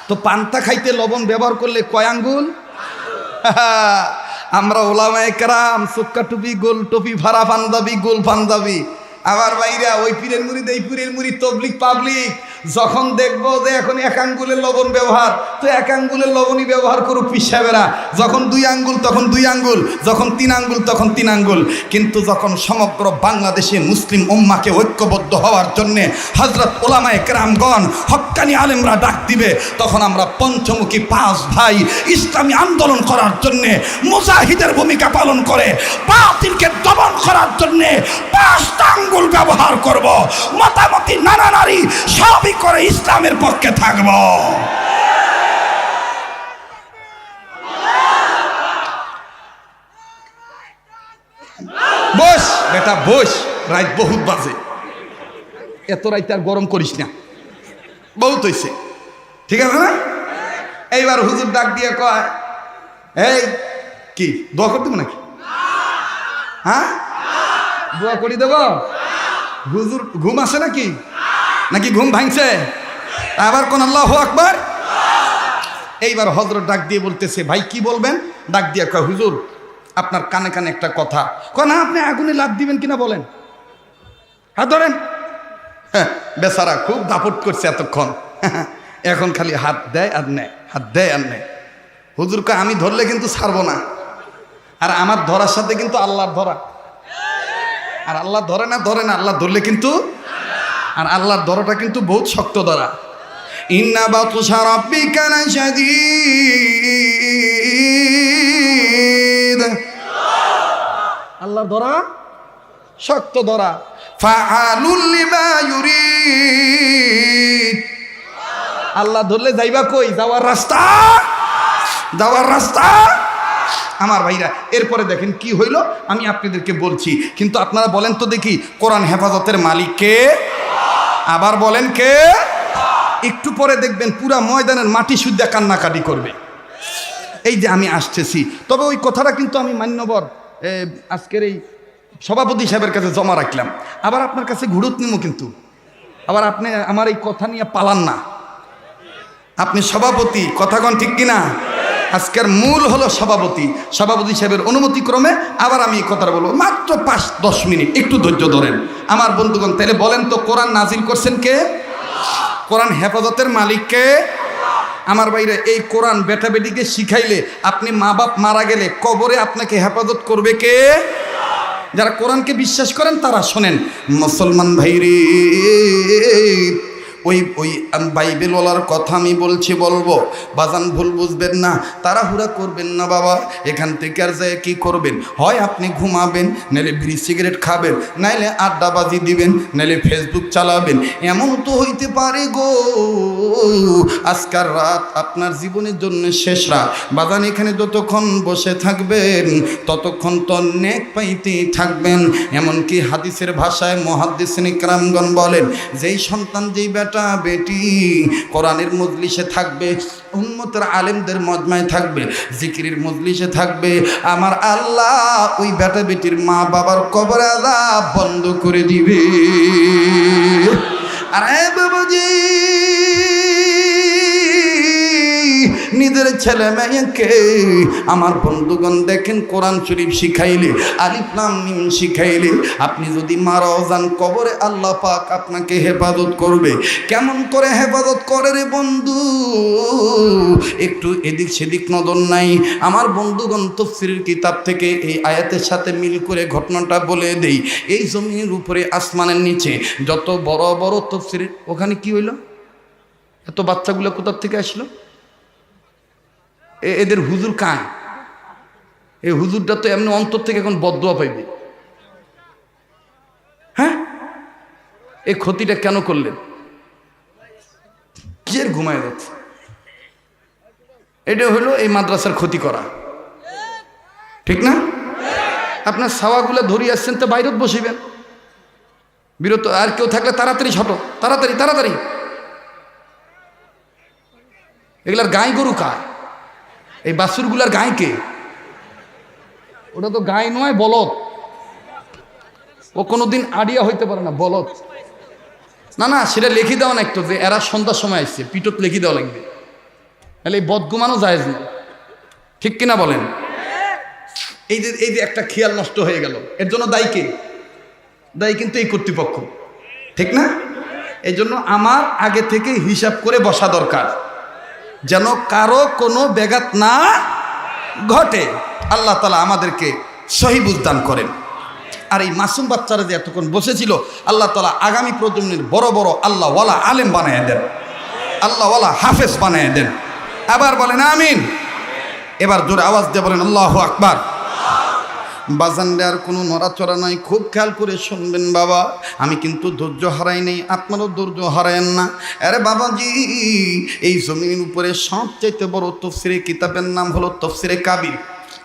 তো পান্তা খাইতে লবণ ব্যবহার করলে কয় আঙ্গুল? আমরা ওলামায়ে কেরাম সুক্কা টুপি, গোল টুপি, ভাড়া পাঞ্জাবি, গোল পাঞ্জাবি। আবার ভাইরা ওই পীরের মুরিদ এই পীরের মুরিদ, তবলিগ পাবলিক যখন দেখবো যে এখন এক আঙ্গুলের লবণ ব্যবহার, তো এক আঙ্গুলের লবণই ব্যবহার করুক পীর সাহেবেরা। যখন 2 আঙ্গুল তখন 2 আঙ্গুল, যখন 3 আঙ্গুল তখন 3 আঙ্গুল। কিন্তু যখন সমগ্র বাংলাদেশে মুসলিম উম্মাকে ঐক্যবদ্ধ হওয়ার জন্যে হযরত ওলামায়ে কেরামগণ, হক্কানি আলেমরা ডাক দিবে, তখন আমরা পঞ্চমুখী 5 ভাই ইসলামী আন্দোলন করার জন্যে মুজাহিদের ভূমিকা পালন করে বাতিলকে দমন করার জন্যে 5টা আঙ্গুল ব্যবহার করব। মতামতি নানা নারী সবই করে ইসলামের পক্ষে থাকব। বস বেটা বস, রাত বহুত বাজে, এত রাত আর গরম করিস না, বহুত হইছে, ঠিক আছে না? এইবার হুজুর ডাক দিয়ে কয়, এই কি দোয়া করতে দেবো নাকি? হ্যাঁ দোয়া করি দেব? হুজুর ঘুম আসে নাকি? নাকি ঘুম ভাঙছে? আবার কোন আল্লাহু আকবার। এইবার হযরত ডাক দিয়ে বলতেছে, ভাই কি বলবেন? ডাক দিয়ে কয়, হুজুর আপনার কানে কানে একটা কথা। কয় না, আপনি আগুনে লাফ দিবেন কিনা বলেন। হাত ধরেন। হ্যাঁ, বেচারা খুব দাপট করছে এতক্ষণ, এখন খালি হাত দেয় আর নেয়, হাত দেয় আর নেয়। হুজুর কয়, আমি ধরলে কিন্তু ছাড়বো না, আর আমার ধরার সাথে কিন্তু আল্লাহর ধরা। আর আল্লাহ ধরে না, আল্লাহ ধরলে কিন্তু, আর আল্লাহর ধরাটা কিন্তু বহুত শক্ত ধরা। ইন্না বাতশা রাব্বিকা লাশাদীদ, আল্লাহর ধরা শক্ত ধরা। ফাআলুল লিমা ইউরিদ, আল্লাহ ধরলে যাইবা কই? যাওয়ার রাস্তা, যাওয়ার রাস্তা। আমার ভাইরা, এরপরে দেখেন কি হইল, আমি আপনাদেরকে বলছি, কিন্তু আপনারা বলেন তো দেখি, কোরআন হেফাজতের মালিক কে? আবার বলেন কে? একটু পরে দেখবেন পুরা ময়দানের মাটি সুদ্ধা কান্নাকাটি করবে। এই যে আমি আসতেছি, তবে ওই কথাটা কিন্তু আমি মান্যবর আজকের এই সভাপতি সাহেবের কাছে জমা রাখলাম, আবার আপনার কাছে ঘুরত নিমো কিন্তু। আবার আপনি আমার এই কথা নিয়ে পালান না। আপনি সভাপতি, কথাগণ ঠিক কিনা? আজকের মূল হলো সভাপতি সাহেবের অনুমতি ক্রমে আবার আমি এই কথাটা বলবো, মাত্র 5-10 মিনিট, একটু ধৈর্য ধরেন আমার বন্ধুগণ। তাহলে বলেন তো, কোরআন নাজিল করছেন কে? কোরআন হেফাজতের মালিক কে? আমার বাইরে এই কোরআন বেটা বেটিকে শিখাইলে, আপনি মা বাপ মারা গেলে কবরে আপনাকে হেফাজত করবে কে? যারা কোরআনকে বিশ্বাস করেন তারা শোনেন, মুসলমান ভাইরে, ওই বাইবেলওয়ালার কথা আমি বলবো, বাজান ভুল বুঝবেন না, তাড়াহুড়া করবেন না বাবা। এখান থেকে আর যায় কি করবেন? হয় আপনি ঘুমাবেন, নাইলে বিড়ি সিগারেট খাবেন, নাইলে আড্ডাবাজি দিবেন, নাইলে ফেসবুক চালাবেন। এমন তো হইতে পারে গো আজকার রাত আপনার জীবনের জন্য শেষ রাত। বাজান এখানে যতক্ষণ বসে থাকবেন ততক্ষণ তো নেক পাইতেই থাকবেন। এমনকি হাদিসের ভাষায় মুহাদ্দিসিন ইকরামগণ বলেন, যেই সন্তান, যেই বেটা বেটি কোরআনের মজলিসে থাকবে, উম্মতের আলেমদের মজমায় থাকবে, জিকিরের মজলিসে থাকবে, আমার আল্লাহ ওই বেটা বেটির মা বাবার কবর আযাব বন্ধ করে দিবে। আরে বাবাজি, নিজের ছেলে মেয়েকে আমার বন্ধুগণ দেখেন কোরআন শরীফ শিখাইলে, আলিফ লাম মিম শিখাইলে, আপনি যদি মারাও যান কবরে আল্লাহ পাক আপনাকে হেফাজত করবে। কেমন করে হেফাজত করে রে বন্ধু? একটু এদিক সেদিক নজর নাই। আমার বন্ধুগণ তাফসীরের কিতাব থেকে এই আয়াতের সাথে মিল করে ঘটনাটা বলে দেই। এই জমিনের উপরে আসমানের নিচে যত বড় বড় তাফসীরের, ওখানে কি হইল? এত বাচ্চাগুলো কোথা থেকে আসলো? এদের হুজুর কায়? এই হুজুরটা তো এমনি অন্তর থেকে এখন বদদোয়া পাইবে। হ্যাঁ, এই ক্ষতিটা কেন করলেন? কি এর ঘুমায় যাচ্ছে? এটা হলো এই মাদ্রাসার ক্ষতি করা, ঠিক না? আপনার ছাওয়াগুলো ধরিয়ে আসছেন তো বাইরত বসিবেন, বিরত আর কেউ থাকলে তাড়াতাড়ি ছোটো, তাড়াতাড়ি তাড়াতাড়ি। এগুলার গাই গরু কায়? এই বাছুরগুলার গাই কে? ওটা তো গাই নয়, বলদ। ও কোনোদিন আড়িয়া হইতে পারে না, বলদ। না না, সেটা লিখে দেওয়া না একটু, যে এরা সন্ধ্যার সময় আসছে, পিঠত লিখে দেওয়া লাগবে, তাহলে এই বদগুমানো জায়েজ না, ঠিক কিনা বলেন? এই যে একটা খেয়াল নষ্ট হয়ে গেল, এর জন্য দায়ী কে? দায়ী কিন্তু এই কর্তৃপক্ষ, ঠিক না? এই জন্য আমার আগে থেকে হিসাব করে বসা দরকার, যেন কারো কোনো ব্যাঘাত না ঘটে। আল্লাহ তাআলা আমাদেরকে সহি বুঝদান করেন। আর এই মাসুম বাচ্চারা যে এতক্ষণ বসেছিল, আল্লাহ তাআলা আগামী প্রজন্মের বড় বড় আল্লাহওয়ালা আলেম বানায় দেন, আল্লাহওয়ালা হাফেজ বানায় দেন। আবার বলেন আমিন। এবার জোরে আওয়াজ দিয়ে বলেন আল্লাহু আকবার। বাজানরে আর কোনো নড়াচড়া নাই, খুব খেয়াল করে শুনবেন বাবা। আমি কিন্তু ধৈর্য হারাই নেই, আপনারও ধৈর্য হারায়েন না। আরে বাবাজি, এই জমিনের উপরে সবচাইতে বড় তাফসীরের কিতাবের নাম হলো তাফসীরে কাবির।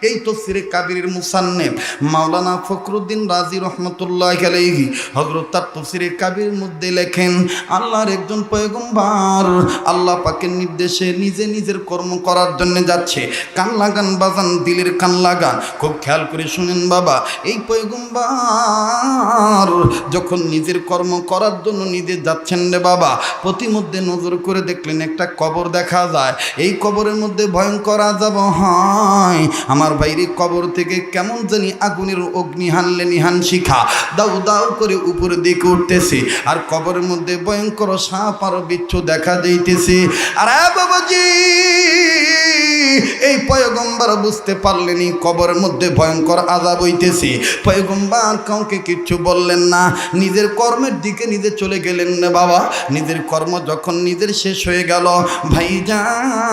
এই তাফসীরে কাবিরের মুসান্নিফ মাওলানা ফখরুদ্দিন রাজি রহমতুল্লাহি আলাইহি হযরত তার তাফসীরে কাবিরের মধ্যে লেখেন, আল্লাহর একজন পয়গম্বর আল্লাহ পাকের নির্দেশে নিজে নিজের কর্ম করার জন্য যাচ্ছে। কান লাগান বাজান, দিলের কান লাগান, খুব খেয়াল করে শুনেন বাবা। এই পয়গম্বর যখন নিজের কর্ম করার জন্য নিজে যাচ্ছেন রে বাবা, প্রতিমধ্যে নজর করে দেখলেন একটা কবর দেখা যায়। এই কবরের মধ্যে ভয়ঙ্কর আযাব হয়। আমার বাইরে কবর থেকে কেমন জানি আগুনের অগ্নি হানলে নিহান শিখা দাউ দাউ করে উপরে দিকে উঠতেছে, আর কবরের মধ্যে ভয়ঙ্কর সাপ আর বিচ্ছু দেখা যাইতেছে। আরে বাবাজি, এই পয়গম্বর বুঝতে পারলেনি কবরের মধ্যে ভয়ঙ্কর আযাব হইতেছে। পয়গম্বর কাউকে কিচ্ছু বললেন না, নিজের কর্মের দিকে নিজে চলে গেলেন না বাবা। নিজের কর্ম যখন নিজের শেষ হয়ে গেল, ভাইজান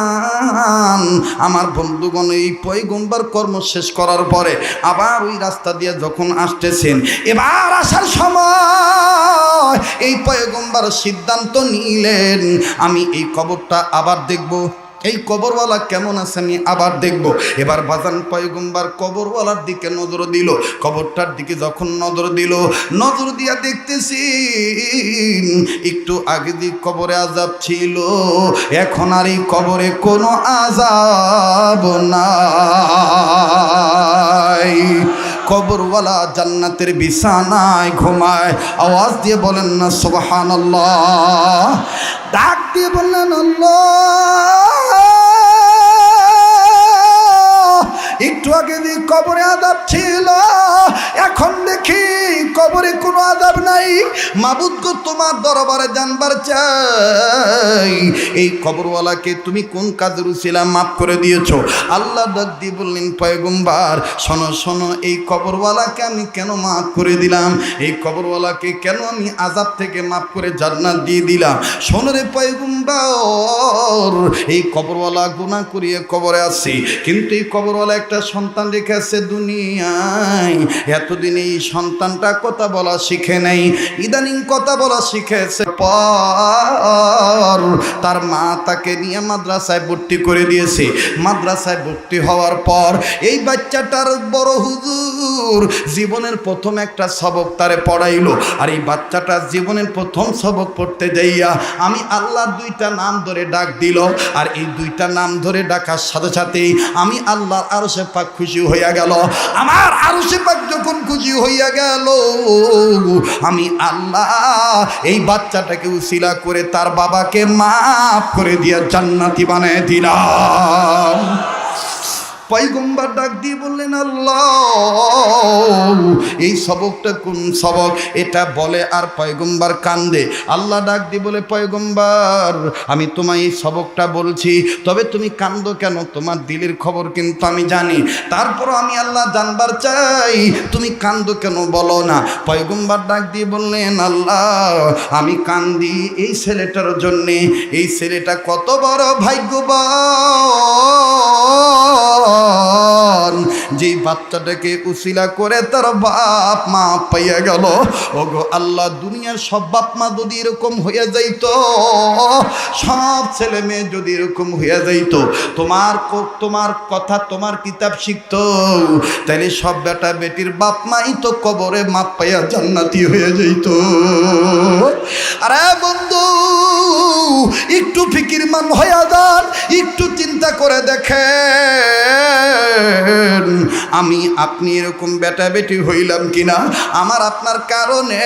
আমার বন্ধুগণ, এই পয়গম্বর কর্ম শেষ করার পরে আবার ওই রাস্তা দিয়ে যখন আসতেছেন, এবার আসার সময় এই পয়গম্বর সিদ্ধান্ত নিলেন, আমি এই কবরটা আবার দেখব, এই কবরওয়ালা কেমন আছে আমি আবার দেখব। এবার বাজান পয়গম্বর কবরওয়ালার দিকে নজর দিল। কবরটার দিকে যখন নজর দিল, নজর দিয়া দেখতেছি একটু আগে যে কবরে আযাব ছিল, এখন আর এই কবরে কোনো আযাব নাই। কবরওয়ালা জান্নাতের বিছানায় ঘুমায়। আওয়াজ দিয়ে বলেন না সুবহানাল্লাহ। ডাক দিয়ে বললেন আল্লাহ। একটু আগে দিয়ে কবরে আযাব ছিল, এখন দেখি কবরে কোনো আযাব নাই। মাবুদ গো, তোমার দরবারে জানবার চাই, এই কবরওয়ালাকে তুমি কোন কাজের উসিলা মাফ করে দিয়েছো? আল্লাহ ডাক দিয়ে বললেন, পয়গম্বর শোনো শোনো, এই কবরওয়ালাকে আমি কেন মাফ করে দিলাম, এই কবরওয়ালাকে কেন আমি আযাব থেকে মাফ করে জান্নাত দিয়ে দিলাম। শোনো রে পয়গম্বর, এই কবরওয়ালা গুনাহ করিয়ে কবরে আসছে, কিন্তু এই কবরওয়ালা একটা সন্তান রেখে আসছে দুনিয়ায়। এতদিন এই সন্তানটা কথা বলা শিখে নাই, ইদানিং কথা বলা শিখেছে। পর তার মা তাকে নিয়ে মাদ্রাসায় ভর্তি করে দিয়েছে। মাদ্রাসায় ভর্তি হওয়ার পর এই বাচ্চাটার বড় হুজুর জীবনের প্রথম একটা সবক তারে পড়াইলো। আর এই বাচ্চাটার জীবনের প্রথম সবক পড়তে যাইয়া আমি আল্লাহর দুইটা নাম ধরে ডাক দিল। আর এই দুইটা নাম ধরে ডাকার সাথে সাথেই আমি আল্লাহর আরশে পাক খুশি হইয়া গেল। আমার আরশে পাক যখন খুশি হইয়া গেল, আমি আল্লাহ এই বাচ্চাটাকে উসিলা করে তার বাবাকে মাফ করে দিয়ে জান্নাতি বানিয়ে দিলাম। পয়গম্বর ডাক দিয়ে বললেন, আল্লাহ এই সবকটা কোন সবক? এটা বলে আর পয়গম্বর কান্দে। আল্লাহ ডাক দিয়ে বলে, পয়গম্বর আমি তোমায় এই সবকটা বলছি, তবে তুমি কান্দো কেন? তোমার দিলের খবর কিন্তু আমি জানি। তারপরও আমি আল্লাহ জানবার চাই তুমি কান্দো কেন, বলো না। পয়গম্বর ডাক দিয়ে বললেন, আল্লাহ আমি কান্দি এই ছেলেটার জন্যে। এই ছেলেটা কত বড় ভাগ্যবান, যে বাচ্চাটাকে উসিলা করে তার বাপ মা পাইয়া গেল। ওগো আল্লাহ, দুনিয়ার সব বাপ মা যদি এরকম হইয়া যাইতো, সব ছেলে মেয়ে যদি এরকম হইয়া যাইতো, তোমার কথা তোমার কিতাব শিখতো, তাহলে সব বেটা বেটির বাপ মাই তো কবরে মাপ পাইয়া জান্নাতি হয়ে যাইতো। আরে বন্ধু, একটু ফিকিরমান হইয়া যান, একটু চিন্তা করে দেখেন আমি আপনি এরকম বেটা বেটি হইলাম কিনা। আমার আপনার কারণে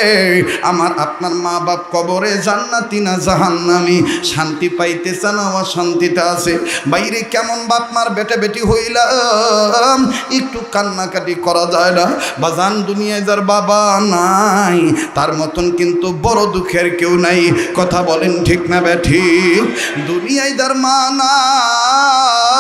আমার আপনার মা বাপ কবরে জান্নাতি না জাহান্নামী, শান্তি পাইতেছে না অশান্তিতে আছে। বাইরে কেমন বাপ মার বেটা বেটি হইলাম, একটু কান্নাকাটি করা যায় না? বাজান, দুনিয়ায় যার বাবা নাই তার মতন কিন্তু বড় দুঃখের কেউ নাই। কথা বলেন ঠিক না বেঠি? দুনিয়ায় যার মা নাই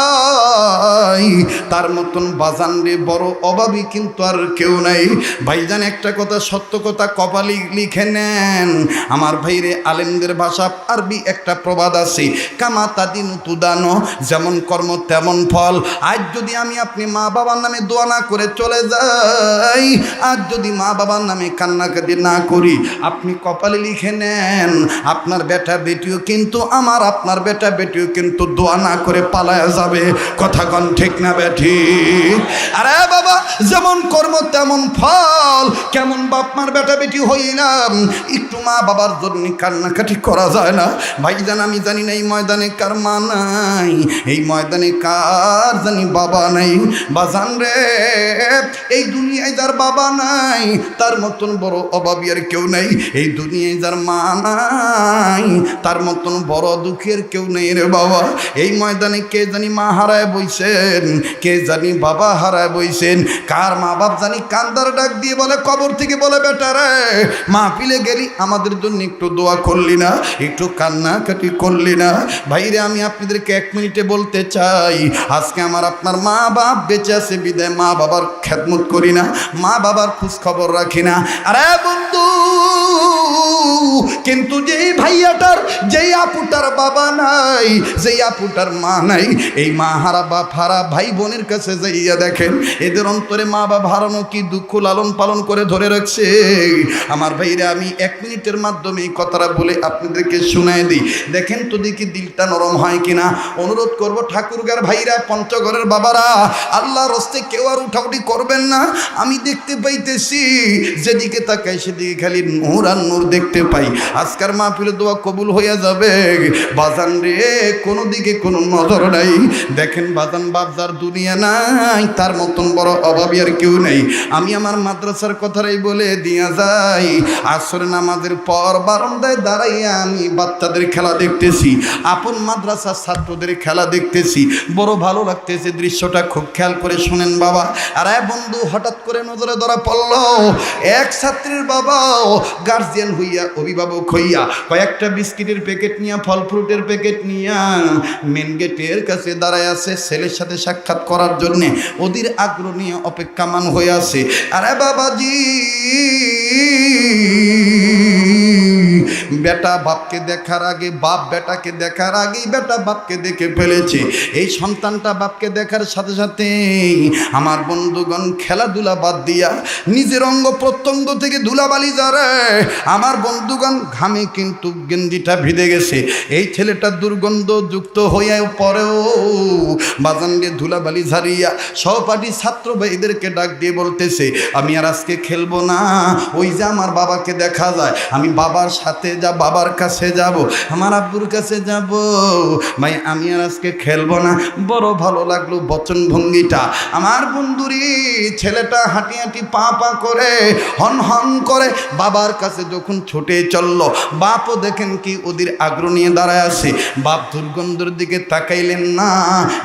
তার মতন বাজান রে বড় অভাবী কিন্তু আর কেউ নাই। ভাইজান, একটা কথা সত্য কথা কপালে লিখে নেন আমার ভাইরে। আলেমদের ভাষা আরবি একটা প্রবাদ আছে, কামা তাদিনু তুদানো, যেমন কর্ম তেমন ফল। আজ যদি আমি আপনি মা বাবার নামে দোয়া না করে চলে যাই, আজ যদি মা বাবার নামে কান্নাকাটি না করি, আপনি কপালে লিখে নেন আপনার বেটা বেটিও কিন্তু আমার আপনার বেটা বেটিও কিন্তু দোয়া না করে পালায়া যাবে। কথা কন ঠিক না বেঠি? আরে বাবা, যেমন কর্ম তেমন ফল। কেমন বাপ মার বেটা বেটি হইলাম, একটু মা বাবার জন্য কান্নাকাটি করা যায় না? ভাইজান, আমি জানি না এই ময়দানে কার মা নাই, এই ময়দানে কার জানি বাবা নাই। বাজান রে, এই দুনিয়ায় যার বাবা নাই তার মতন বড় অভাবী আর কেউ নাই। এই দুনিয়ায় যার মা নাই তার মতন বড় দুঃখের কেউ নেই রে বাবা। এই ময়দানে কে জানি মা হারায় বইছেন, কে জানি বাবা হারায় বইছেন। কার মা বাপ জানি কান্দার ডাক দিয়ে বলে কবর থেকে, বলে বেটা রে মাহফিলে গেলি আমাদের জন্য একটু দোয়া করলি না, একটু কান্নাকাটি করলি না? ভাইরে, আমি আপনাদেরকে এক মিনিটে বলতে চাই, আজকে আমার আপনার মা বাপ বেঁচে আছে বিদায় মা বাবার খেদমত করি না, মা বাবার খোঁজ খবর রাখি না। আরে বন্ধু, কিন্তু যেই ভাইয়াটার, যেই আপুটার বাবা নাই, যেই আপুটার মা নাই, এই মা হারা বাপ হারা ভাই বোনের কাছে যাইয়া দেখেন এদের অন্তরে মা বাপ হারানো কি দুঃখ লালন পালন করে ধরে রাখছে। আমার ভাইরা, আমি এক মিনিটের মাধ্যমে এই কথাটা বলে আপনাদেরকে শুনাই দিই, দেখেন তো দেখি দিলটা নরম হয় কিনা। অনুরোধ করব ঠাকুরগার ভাইরা, পঞ্চগড়ের বাবারা, আল্লাহর হস্তে কেউ আর উঠাউঠি করবেন না। আমি দেখতে পাইতেছি যেদিকে তাকাই সেদিকে খালি নূর আর নূর দেখতে পাই। আজকার মাহফিলে দোয়া কবুল হইয়া যাবে। বাজান রে, কোনো দিকে কোনো নজর নাই। দেখেন বাজান, বাপ যার দুনিয়া নাই তার মতন বড় অভাবী আর কেউ নেই। আমি আমার মাদ্রাসার কথাটাই বলে দিয়া যাই, আসর নামাজের পর বারান্দায় দাঁড়াইয়া আমি বাচ্চাদের খেলা দেখতেছি, আপন মাদ্রাসার ছাত্রদের খেলা দেখতেছি, বড় ভালো লাগতেছে দৃশ্যটা। খুব খেয়াল করে শুনেন বাবা। আর বন্ধু, হঠাৎ করে নজরে ধরা পড়ল এক ছাত্রীর বাবা গার্জিয়ান হইয়া, অভিভাবক হইয়া কয়েকটা বিস্কিটের প্যাকেট নিয়ে, ফল ফ্রুটের প্যাকেট নিয়ে মেন গেটের কাছে দাঁড়ায় আছে ছেলের সাথে সাক্ষাৎ করার জন্যে। ওদের আগ্রহ নিয়ে অপেক্ষামান হয়ে আছে। আরে বাবাজি, বেটা বাপকে দেখার আগে, বাপ বেটাকে দেখার আগেই বেটা বাপকে দেখে ফেলেছে। এই সন্তানটা বাপকে দেখার সাথে সাথে আমার বন্ধুগণ খেলাধুলা বাদ দিয়া নিজের অঙ্গ প্রত্যঙ্গ থেকে ধুলাবালি ঝরে। আমার বন্ধুগণ ঘামে কিন্তু গেঞ্জিটা ভিজে গেছে। এই ছেলেটা দুর্গন্ধযুক্ত হইয়া পরেও বাজানকে ধুলাবালি ঝারিয়া সহপাঠী ছাত্র ভাইদেরকে ডাক দিয়ে বলতেছে, আমি আর আজকে খেলবো না। ওই যে আমার বাবাকে দেখা যায়, আমি বাবার সাথে যা, বাবার কাছে যাব, আমার আব্বুর কাছে যাব। ভাই আমি আর আজকে খেলবো না। বড় ভালো লাগলো বচন ভঙ্গিটা। আমার বন্ধুরি ছেলেটা হাঁটি হাঁটি পা পা করে, হন হন করে বাবার কাছে যখন ছুটে চললো, বাপও দেখেন কি ওদের আগ্রহ নিয়ে দাঁড়ায় আছে। বাপ দুর্গন্ধের দিকে তাকাইলেন না,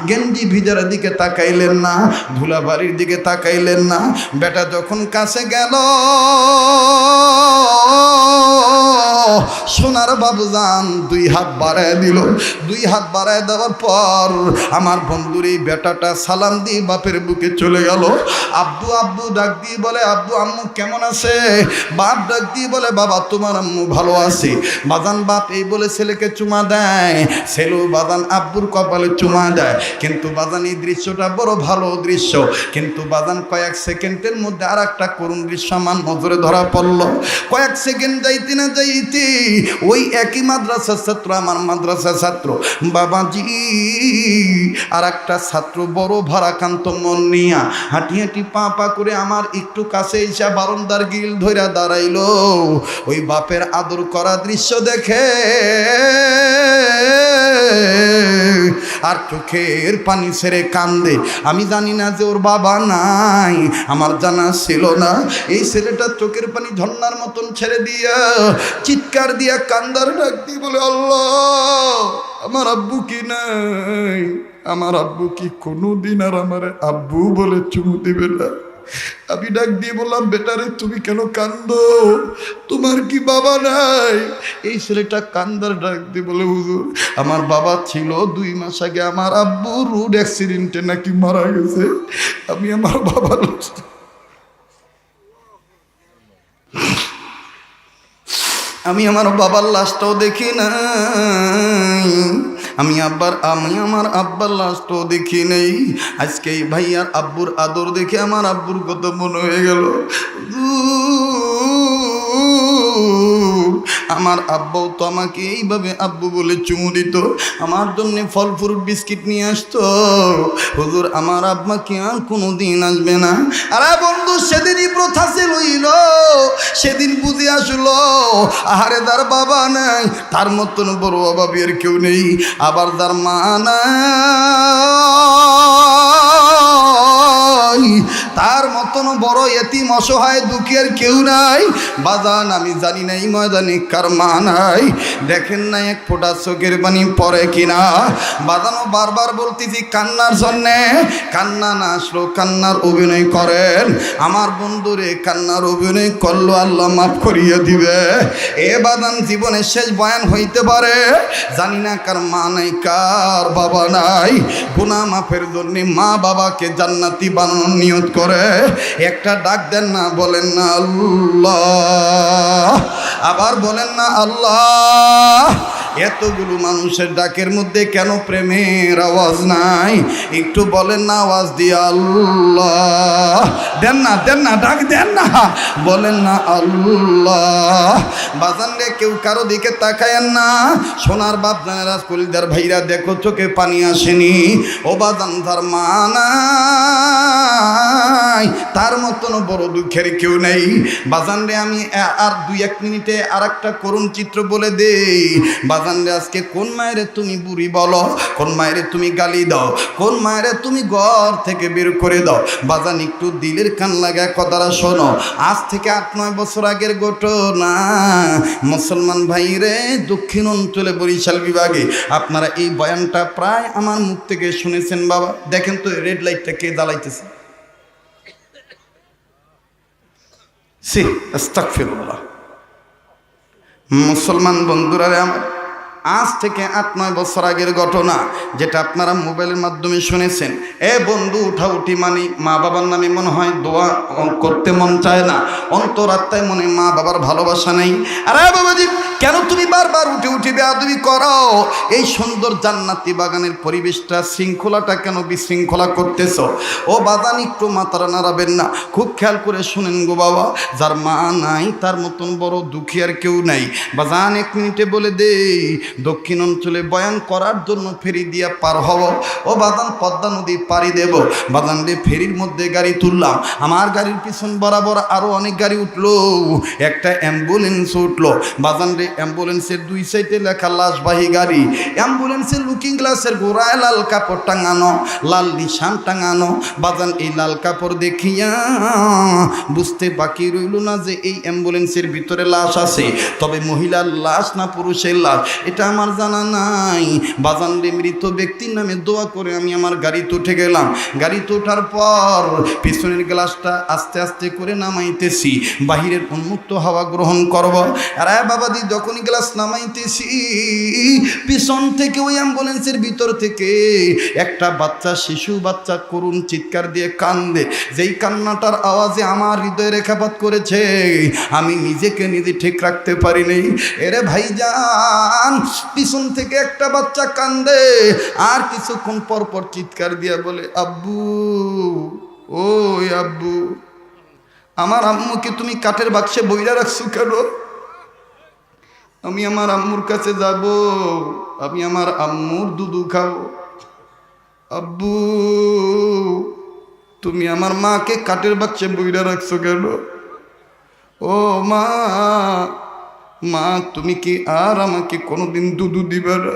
গেঞ্জি ভিজার দিকে তাকাইলেন না, ধুলাবাড়ির দিকে তাকাইলেন না। বেটা যখন কাছে গেল, সোনার বাবুজান দুই হাত বাড়ায় দিল। দুই হাত বাড়ায় দেওয়ার পর আমার বন্ধুর এই বেটাটা সালাম দিয়ে বাপের বুকে চলে গেল। আব্বু আব্বু ডাক দিয়ে বলে, আব্বু আম্মু কেমন আছে? বাপ ডাক দিয়ে বলে, বাবা তোমার আম্মু ভালো আছে। বাজান বাপ এই বলে ছেলেকে চুমা দেয়, ছেলেও বাজান আব্বুর কপালে চুমা দেয়। কিন্তু বাজান এই দৃশ্যটা বড় ভালো দৃশ্য। কিন্তু বাজান কয়েক সেকেন্ডের মধ্যে আর একটা করুণ দৃশ্য আমার নজরে ধরা পড়ল। কয়েক সেকেন্ড যাইতে না যাইতে ওই একই মাদ্রাসার ছাত্র, আমার মাদ্রাসার ছাত্র বাবাজি, আর একটা ছাত্র বড় ভারাক্রান্ত মন নিয়া হাঁটি হাঁটি পা পা করে আমার একটু কাছে এসে বারান্দার গিল ধইরা দাঁড়াইলো। ওই বাপের আদর করা দৃশ্য দেখে আর চোখের পানি ছেড়ে কান্দে। আমি জানি না যে ওর বাবা নাই, আমার জানা ছিল না। এই ছেলেটা চোখের পানি ঝর্ণার মতন ছেড়ে দিয়া চিৎকার দিয়া কান্দার ডাক দিয়ে বলে, আল্লাহ আমার আব্বু কি নাই? আমার আব্বু কি কোনোদিন আর আমার আব্বু বলে চুমু দিবে না? আমি ডাক দিয়ে বললাম, বেটারে তুমি কেন কান্দো? তোমার কি বাবা নাই? এই ছেলেটা কান্দার ডাক দিয়ে বলে, হুজুর আমার বাবা ছিল, 2 মাস আগে আমার আব্বু রোড অ্যাক্সিডেন্টে নাকি মারা গেছে। আমি আমার বাবার বাবার লাশটাও দেখি নাই। আমি আমার আব্বার লাশটাও দেখি নেই। আজকে এই ভাইয়ার আব্বুর আদর দেখে আমার আব্বুর কথা মনে হয়ে গেল। আমার আব্বাও তো আমাকে এইভাবে আব্বু বলে চুমু দিত, আমার জন্য ফল ফ্রুট বিস্কিট নিয়ে আসতো। হুজুর আমার আব্বা কি আর কোনোদিন আসবে না? আরে বন্ধু, সেদিনই প্রথা ছিল, সেদিন বুঝে আসলো আহারে যার বাবা নাই তার মতন বড় অভাবী আর কেউ নেই। আবার যার মা নাই তার মতন বড় এতিম অসহায় দুঃখী আর কেউ নাই। বাজান আমি জানি না এই ময়দানে কার মা নাই। দেখেন না এক ফোঁটা চোখের পানি পড়ে কিনা। বাজানও বারবার বলতেছি কান্নার জন্যে, কান্না না আসলো কান্নার অভিনয় করেন। আমার বন্ধুরে কান্নার অভিনয় করলো, আল্লাহ মাফ করিয়ে দিবে। এ বাজান জীবনের শেষ বয়ান হইতে পারে, জানি না কার মা নাই কার বাবা নাই। গুনাহ মাফের জন্য মা বাবাকে জান্নাতি বানানোর নিয়ত করে একটা ডাক দেন না, বলেন না আল্লাহ, আবার বলেন না আল্লাহ। এতগুলো মানুষের ডাকের মধ্যে কেন প্রেমের আওয়াজ নাই? একটু বলেন না আওয়াজ দিয়ে আল্লাহ। দেন না ডাক দেন না, বলেন না আল্লাহ। বাজান রে কেউ কারো দিকে তাকায়েন না। সোনার বাপ জানেরা কলিদার ভাইরা দেখো চোখে পানি আসেনি। ও বাজান তার মা না নাই, তার মতন বড় দুঃখের কেউ নেই। বাজান রে আমি আর 2-1 মিনিটে আর একটা করুণ চিত্র বলে দেই। বাজান রে আজকে কোন মায়েরে তুমি বুড়ি বলো, কোন মায়েরে তুমি গালি দাও, কোন মায়েরে তুমি ঘর থেকে বের করে দাও। বাজান একটু দিলের কান লাগায় কথাটা শোনো। আজ থেকে 8-9 বছর আগের ঘটনা। মুসলমান ভাই রে, দক্ষিণ অঞ্চলে বরিশাল বিভাগে আপনারা এই বয়ানটা প্রায় আমার মুখ থেকে শুনেছেন। বাবা দেখেন তো রেড লাইটটা কে জ্বালাইতেছে। সি আস্তাগফিরুল্লাহ। মুসলমান বন্ধুরা রে আমার, আজ থেকে 8-9 বছর আগের ঘটনা, যেটা আপনারা মোবাইলের মাধ্যমে শুনেছেন। এ বন্ধু, উঠাউঠি মানে মা বাবার নামে মনে হয় দোয়া করতে মন চায় না, অন্তরাত্মায় মনে মা বাবার ভালোবাসা নেই। আরে বাবাজি, কেন তুমি বারবার উঠে উঠে বেয়াদবি করো? এই সুন্দর জান্নাতি বাগানের পরিবেশটা, শৃঙ্খলাটা কেন বিশৃঙ্খলা করতেছ? ও বাদান, একটু মাথাটা নাড়াবেন না, খুব খেয়াল করে শুনেন গো বাবা। যার মা নাই তার মতন বড় দুঃখী আর কেউ নাই। বাজান 1 মিনিটে বলে দেই, দক্ষিণ অঞ্চলে বয়ান করার জন্য ফেরি দিয়া পার হব। ও বাদান, পদ্মা নদী পাড়ি দেব। বাদান রে, ফেরির মধ্যে গাড়ি তুললাম, আমার গাড়ির পিছন বরাবর আরো অনেক গাড়ি উঠলো, একটা অ্যাম্বুলেন্স উঠলো। বাদান রে, অ্যাম্বুলেন্সের 2 সাইডে লেখা লাশবাহী গাড়ি। অ্যাম্বুলেন্সের লুকিং গ্লাসের গোড়ায় লাল কাপড় টাঙানো, লাল নিশান টাঙানো। বাদান, এই লাল কাপড় দেখিয়া বুঝতে বাকি রইল না যে এই অ্যাম্বুলেন্সের ভিতরে লাশ আছে। তবে মহিলার লাশ না পুরুষের লাশ এটা আমার জানা নাই। বাজান রে, মৃত ব্যক্তির নামে দোয়া করে আমি আমার গাড়িতে উঠে গেলাম। গাড়িতে ওঠার পর পিছনের গ্লাসটা আস্তে আস্তে করে নামাইতেছি, বাহিরের উন্মুক্ত হাওয়া গ্রহণ করব। আর বাবাদি, যখনই গ্লাস নামাইতেছি, পিছন থেকে ওই অ্যাম্বুলেন্সের ভিতর থেকে একটা বাচ্চা, শিশু বাচ্চা করুণ চিৎকার দিয়ে কান্দে। যেই কান্নাটার আওয়াজে আমার হৃদয়ে রেখাপাত করেছে, আমি নিজেকে নিজে ঠিক রাখতে পারিনি। এরে ভাইজান, পিছন থেকে একটা বাচ্চা কান্দে, আর কিছুক্ষণ পর পর চিৎকার দিয়া বলে, আব্বু, ওই আব্বু, আমার আম্মুকে তুমি কাঠের বাক্সে বইরা রাখছো কেন? আমি আমার আম্মুর কাছে যাব, আমি আমার আম্মুর দুধু খাবো। আব্বু, তুমি আমার মাকে কাঠের বাক্সে বইরা রাখছো কেন? ও মা, মা তুমি কি আর আমাকে কোনোদিন দুধু দিবে না?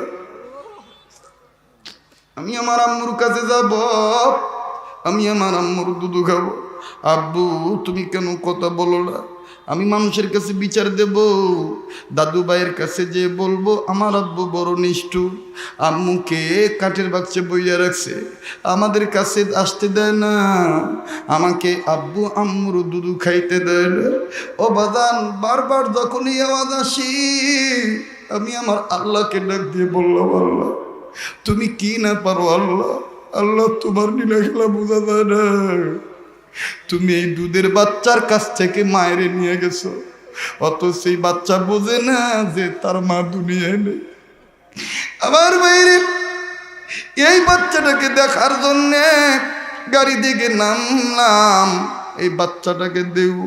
আমি আমার আম্মুর কাছে যাব, আমি আমার আম্মুর দুধু খাবো। আব্বু, তুমি কেন কথা বলো না? আমি মানুষের কাছে বিচার দেব, দাদু ভাইয়ের কাছে যে বলবো আমার আব্বু বড় নিষ্ঠুর, আম্মুকে কাঠের বাক্সে বইয়া রাখছে, আমাদের কাছে আসতে দেয় না, আমাকে আব্বু আম্মুর দুধু খাইতে দেয় না। ও বাদান, বারবার যখনই আওয়াজ আসি, আমি আমার আল্লাহকে ডাক দিয়ে বললাম, আল্লাহ তুমি কি না পারো? আল্লাহ, আল্লাহ তোমার নীলা খেলা বোঝা যায় না। তুমি এই দুধের বাচ্চার কাছ থেকে মায়েরে নিয়ে গেছো, অত সেই বাচ্চা বোঝে না যে তার মা দুনিয়ায় নেই। আমার বাইরে এই বাচ্চাটাকে দেখার জন্য গাড়ি থেকে নামলাম, এই বাচ্চাটাকে দেব।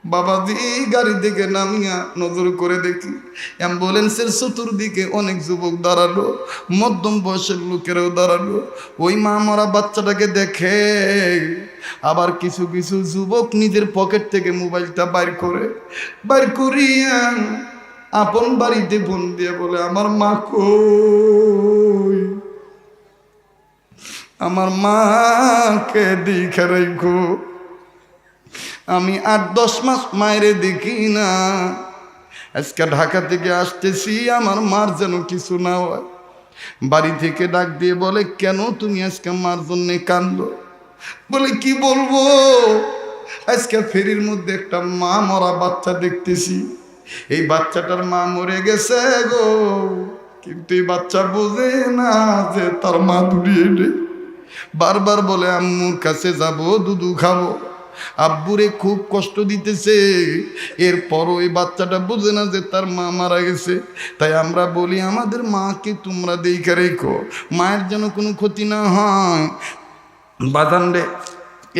বাবাজি, গাড়ি থেকে নামিয়া নজর করে দেখি অ্যাম্বুলেন্সের চতুর্দিকে অনেক যুবক দাঁড়ালো, মধ্যম বয়সের লোকেরাও দাঁড়ালো। ওই মা মরা বাচ্চাটাকে দেখে আবার কিছু কিছু যুবক নিজের পকেট থেকে মোবাইলটা বাইর করিয়া আপন বাড়িতে ফোন দিয়ে বলে, আমার মা কই? আমার মাকে দেখে রাখো। আমি 8-10 মাস মায়েরে দেখি না। আজকে ঢাকা থেকে আসতেছি, আমার মার যেন কিছু না হয়। বাড়ি থেকে ডাক দিয়ে বলে, কেন তুমি আজকে মার জন্যে কান্দো? বলে, কি বলবো, আজকে ফেরির মধ্যে একটা মা মরা বাচ্চা দেখতেছি। এই বাচ্চাটার মা মরে গেছে গো, কিন্তু এই বাচ্চা বোঝে না যে তার মা দুনিয়ে নেই। বারবার বলে আম্মুর কাছে যাব, দুধু খাবো। আব্বুরে খুব কষ্ট দিতেছে, এরপরও এই বাচ্চাটা বোঝে না যে তার মা মারা গেছে। তাই আমরা বলি, আমাদের মাকে তোমরা দেখে রেখো, মায়ের যেন কোনো ক্ষতি না হয়। বাদান রে,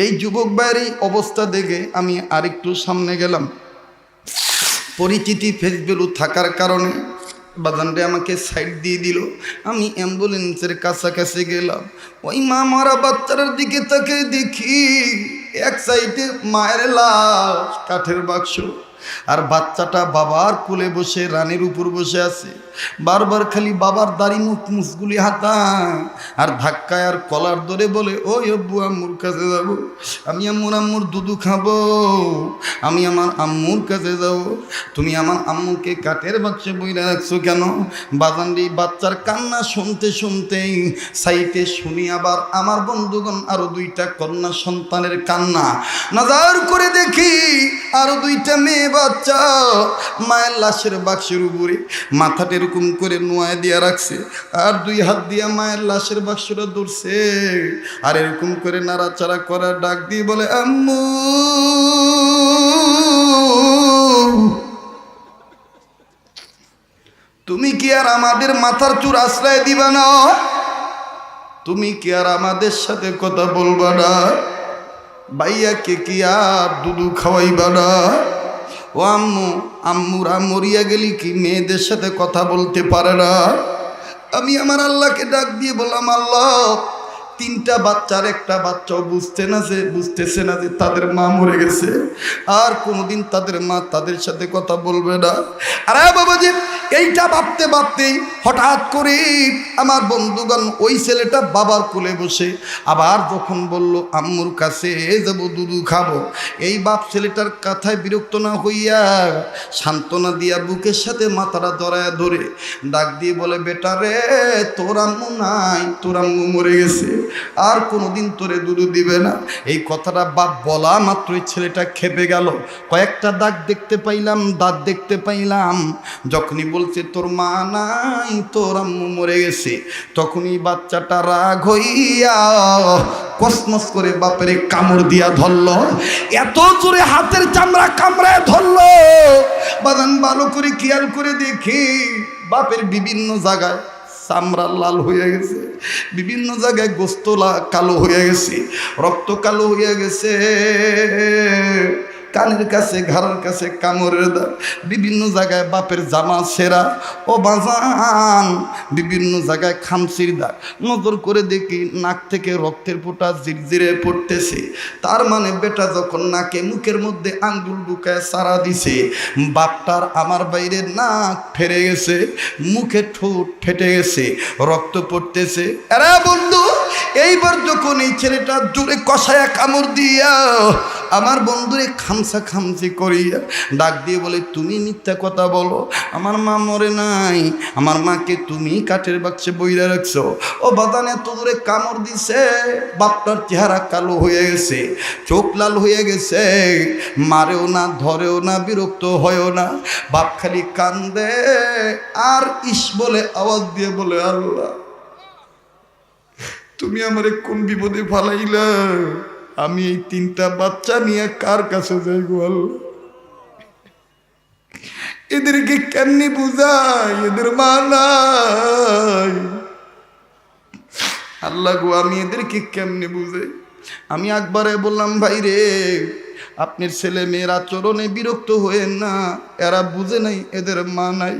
এই যুবক ভাইয়ের এই অবস্থা দেখে আমি আরেকটু সামনে গেলাম। পরিচিতি ফেস ভ্যালু থাকার কারণে বাদান রে আমাকে সাইড দিয়ে দিল। আমি অ্যাম্বুলেন্সের কাছাকাছি গেলাম, ওই মা মারা বাচ্চাটার দিকে তাকে দেখি এক সাইডে মায়ের লাশ, কাঠের বাক্স, আর বাচ্চাটা বাবার কোলে বসে রানের উপর বসে আছে। বারবার খালি বাবার দাড়ি মুখগুলি হাতায় আর ধাক্কায় আর কলার ধরে বলে, ওই আব্বু আম্মুর কাছে যাব, আমি আম্মুর দুধু খাবো, আমি আমার আম্মুর কাছে যাব। তুমি আমার আম্মুকে কাঠের বাক্সে বইরা রাখছো কেন? বাজানডি বাচ্চার কান্না শুনতে শুনতেই সাইতে শুনি আবার আমার বন্ধুগণ আরো দুইটা কন্যা সন্তানের কান্না। নজর করে দেখি আরো দুইটা মেয়ে বাচ্চা মায়ের লাশের বাক্সের উপরে মাথাটা এরকম করে নোয়ায় দিয়া রাখছে, আর দুই হাত দিয়া মায়ের লাশের বাক্সটা ধরছে, আর এরকম করে নাড়াচাড়া করার ডাক দিয়ে বলে, আম্মু তুমি কি আর আমাদের মাথার চুর আশ্রয় দিবা না? তুমি কি আর আমাদের সাথে কথা বলবা না? ভাইয়াকে কি আর দুধু খাওয়াইবা না? ও আম্মু, আম্মুরা মরিয়া গেলি কি মেয়েদের সাথে কথা বলতে পারে না? আমি আমার আল্লাহকে ডাক দিয়ে বললাম, আল্লাহ, তিনটা বাচ্চার একটা বাচ্চাও বুঝতেছে না যে তাদের মা মরে গেছে, আর কোনোদিন তাদের মা তাদের সাথে কথা বলবে না। আরে বাবাজি, এইটা ভাবতে ভাবতেই হঠাৎ করে আমার বন্ধুগণ ওই ছেলেটা বাবার কোলে বসে আবার যখন বলল আম্মুর কাছে যাব দুধু খাবো, এই বাপ ছেলেটার কথায় বিরক্ত না হইয়া সান্ত্বনা দিয়া বুকের সাথে মাথাটা জড়ায় ধরে ডাক দিয়ে বলে, বেটা রে, তোর আম্মু নাই, তোর আম্মু মরে গেছে, আর কোনোদিন তোরে দুধু দিবে না। এই কথাটা বাপ বলা মাত্রই ছেলেটা খেপে গেল। কয়েকটা দাঁত দেখতে পাইলাম। যখনই বলছে তোর মা নাই, তোর আম্মু মরে গেছে, তখনই বাচ্চাটা রাগ হইয়া কসমস করে বাপের কামড় দিয়া ধরল। এত জোরে হাতের চামড়া কামড়ায় ধরল, বাদান ভালো করে খেয়াল করে দেখি বাপের বিভিন্ন জায়গায় চামড়া লাল হয়ে গেছে, বিভিন্ন জায়গায় গোস্ত কালো হয়ে গেছে, রক্ত কালো হয়ে গেছে, কানের কাছে ঘাড়ের কাছে কামড়ের দাগ, বিভিন্ন জায়গায় বাপের জামা ছেঁড়া, ও বাজান বিভিন্ন জায়গায় খামচির দাগ। নজর করে দেখি নাক থেকে রক্তের ফোঁটা জিরজিরে পড়তেছে। তার মানে বেটা যখন নাকে মুখের মধ্যে আঙ্গুল ঢুকায় সারা দিছে, বাপটার আমার বাইরে নাক ফেরে গেছে, মুখে ঠোঁট ফেটে গেছে, রক্ত পড়তেছে। আরে বন্ধু, এইবার যখন এই ছেলেটা জোরে কষায়া কামড় দিয়া আমার বন্ধুরে খামচি করিয়া ডাক দিয়ে বলে, তুমি মিথ্যা কথা বলো, আমার মা মরে নাই, আমার মাকে তুমি কাঠের বাক্সে বইরা রাখছো। ও বাদান এত দূরে কামড় দিছে, বাপটার চেহারা কালো হয়ে গেছে, চোখ লাল হয়ে গেছে, মারেও না, ধরেও না, বিরক্ত হয়েও না, বাপ খালি কান্দে আর ইস বলে আওয়াজ দিয়ে বলে, আল্লাহ তুমি আমারে কোন বিপদে ফালাইলা, আমি এই তিনটা বাচ্চা নিয়ে কার কাছে যাই গো আল্লাহ? এদেরকে কেমনি বুঝাই, এদের মা নাই, আল্লাহ গো আমি এদেরকে কেমনি বুঝাই? আমি একবারে বললাম, ভাই রে, আপনার ছেলে মেয়ের আচরণে বিরক্ত হয়েন না, এরা বুঝে নাই এদের মা নাই।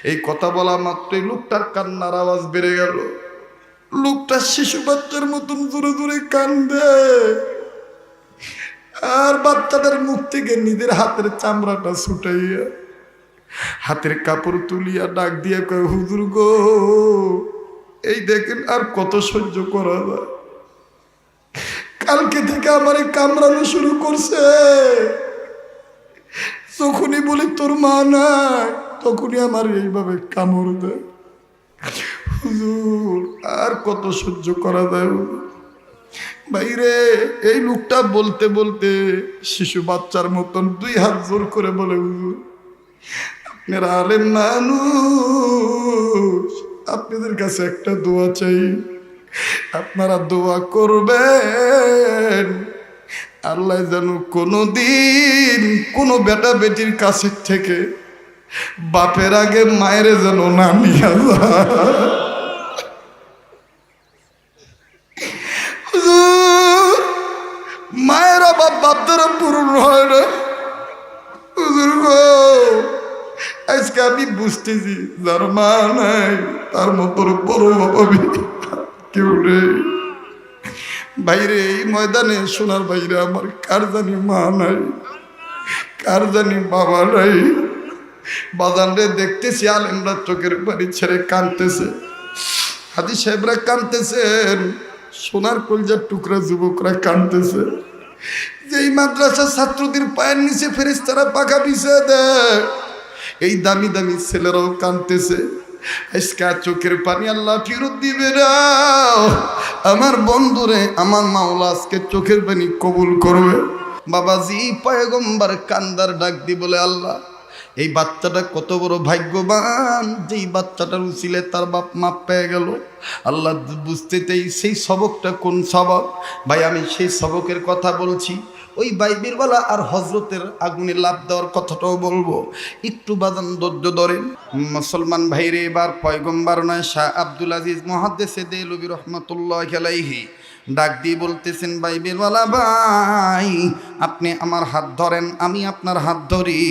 এই কথা বলা মাত্রই লোকটার কান্নার আওয়াজ বেড়ে গেল। লোকটা শিশু বাচ্চার মতন জোরে জোরে কান্দে, আর বাচ্চাটার মুখ থেকে নিজের হাতের চামড়াটা ছুটাইয়া হাতের কাপড় তুলিয়া ডাক দিয়া কয়, হুজুর গো, এই দেখেন আর কত সহ্য করা যায়, কালকে থেকে আমার কামড়ানো শুরু করছে, যখনই বলি তোর মা নাই তখনই আমার এইভাবে কামড় দেয়, হুজুর আর কত সহ্য করা যায়? বাইরে এই লোকটা বলতে বলতে শিশু বাচ্চার মতন দুই হাত জোর করে বলে, হুজুর আপনারা আলেম মানুষ, আপনাদের কাছে একটা দোয়া চাই, আপনারা দোয়া করবেন আল্লাহ যেন কোনোদিন কোনো বেটা বেটির কাছে থেকে বাপের আগে মায়ের যেন না নিয়ে যায়। মায়ের অভাব বাপ দ্বারা পূরণ হয় না। আজকে আমি বুঝতেছি যার মা নাই তার মতো বড় অভাবী কেউ নেই। বাইরে এই ময়দানে সোনার বাইরে আমার কার জানি মা নাই, কার জানি বাবা নাই। বাজারে দেখতেছি আলেমরা চোখের পানি ছেড়ে কাঁদতেছে, হাজি সাহেবরা কাঁদতেছেন, সোনার কলজার টুকরা যুবকরা কাঁদতেছে। যেই মাদ্রাসার ছাত্রদের পায়ের নিচে ফেরেশতারা পাখা বিছিয়ে দেয়, এই দামি দামি ছেলেরাও কাঁদতেছে। আজকে চোখের পানি আল্লাহ ফেরত দিবে না। আমার বন্ধুরে, আমার মাওলা আজকে চোখের পানি কবুল করবে। বাবাজি পয়গম্বর কান্দার ডাক দি বলে, আল্লাহ এই বাচ্চাটা কত বড় ভাগ্যবান, যেই বাচ্চাটার উচিলে তার বাপ মাপ পেয়ে গেল। আল্লাহ বুঝতে চাই সেই সবকটা কোন সবক। ভাই আমি সেই সবকের কথা বলছি, ওই বাইবেলওয়ালা আর হজরতের আগুনে লাভ দেওয়ার কথাটাও বলবো। একটু বাদান ধৈর্য ধরেন মুসলমান ভাইরে। এবার পয়গম্বর নয়, শাহ আব্দুল আজিজ মুহাদ্দিস দেহলভী রহমাতুল্লাহি আলাইহি ডাক দিয়ে বলতেছেন, বাইবেলওয়ালা ভাই আপনি আমার হাত ধরেন, আমি আপনার হাত ধরি।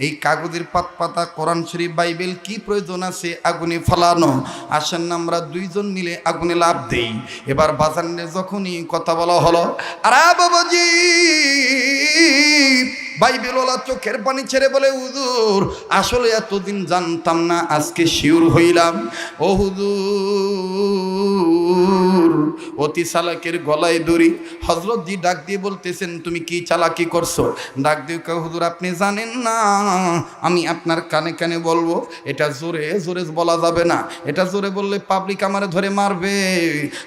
এই কাগজের পাতা কোরআন শরীফ বাইবেল কি প্রয়োজন আছে আগুনে ফেলানো? আসেন না আমরা দুইজন মিলে আগুনে লাভ দেই। এবার বাজানে যখনই কথা বলা হলো, আরে বাবাজি বাইবেলওয়ালা চোখের পানি ছেড়ে বলে, হুজুর আসলে এতদিন জানতাম না, আজকে শিওর হইলাম। ও হুজুর অতি চালাকের গলায় দড়ি। হযরত জি ডাক দিয়ে বলতেছেন, তুমি কি চালাকি করছো? ডাক দিয়ে কয়, হুজুর আপনি জানেন না, আমি আপনার কানে কানে বলবো। এটা জোরে জোরে বলা যাবে না, এটা জোরে বললে পাবলিক আমারে ধরে মারবে।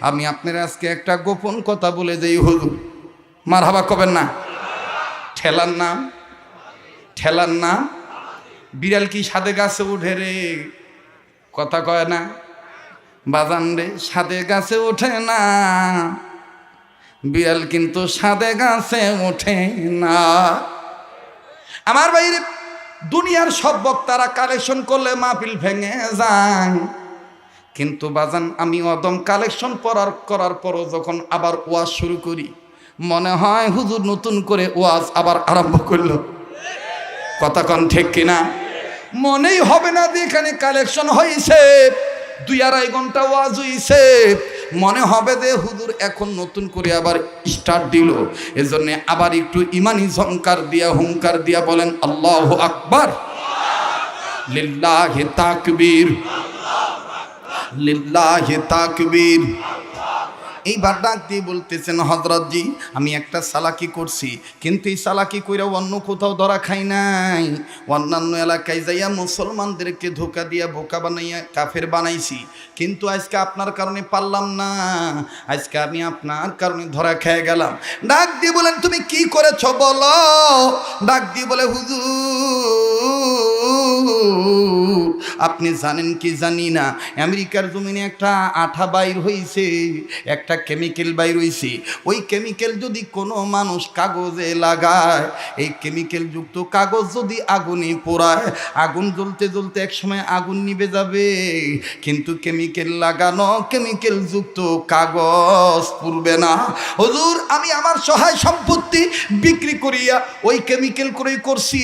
আমি আপনার আজকে একটা গোপন কথা বলে যাই হুজুর। মারহাবা কবেন না? ঠেলার নাম, ঠেলার নাম। বিড়াল কি সাদে গাছে উঠে রে? কথা কয় না বাজান রে, সাদে গাছে ওঠে না, বিড়াল কিন্তু সাদে গাছে ওঠে না। আমার বাইরে দুনিয়ার সব বক্তারা কালেকশন করলে মাহফিল ভেঙে যায়, কিন্তু বাজান আমি অদম কালেকশন করার পরও যখন আবার ওয়াজ শুরু করি, মনে হয় হুজুর নতুন করে ওয়াজ আবার আরম্ভ করলো। কথা কন ঠিক কিনা? মনেই হবে না যে এখানে কালেকশন হয়েছে, 2-2.5 ঘন্টা ওয়াজ হয়েছে, মনে হবে যে হুজুর এখন নতুন করে আবার স্টার্ট দিল। এজন্য আবার একটু ইমানি ঝংকার দিয়া হুঙ্কার দিয়া বলেন আল্লাহু আকবার, লিল্লাহি তাকবীর, লিল্লাহি তাকবীর। এইবার ডাক দিয়ে বলতেছেন, হযরতজি আমি একটা চালাকি করছি, কিন্তু এই চালাকি কইরা অন্য কোথাও ধরা খাই নাই। অন্যান্য এলাকায় যাইয়া মুসলমানদেরকে ধোকা দিয়া বোকা বানাইয়া কাফের বানাইছি, কিন্তু আজকে আপনার কারণে পারলাম না, আজকে আমি আপনার কারণে ধরা খেয়ে গেলাম। ডাক দিয়ে বলেন, তুমি কি করেছ বলো? ডাক দিয়ে বলে, হুজুর আপনি জানেন কি জানি না, আমেরিকার জমিনে একটা আঠা বাইর হয়েছে, একটা কেমিক্যাল বাইর হয়েছে। ওই কেমিক্যাল যদি কোনো মানুষ কাগজে লাগায়, এই কেমিক্যাল যুক্ত কাগজ যদি আগুনে পোড়ায়, আগুন জ্বলতে জ্বলতে একসময় আগুন নিভে যাবে, কিন্তু কেমিক্যাল লাগানো কেমিক্যাল যুক্ত কাগজ পুড়বে না। হুজুর আমি আমার সহায় সম্পত্তি বিক্রি করিয়া ওই কেমিক্যাল করেই করছি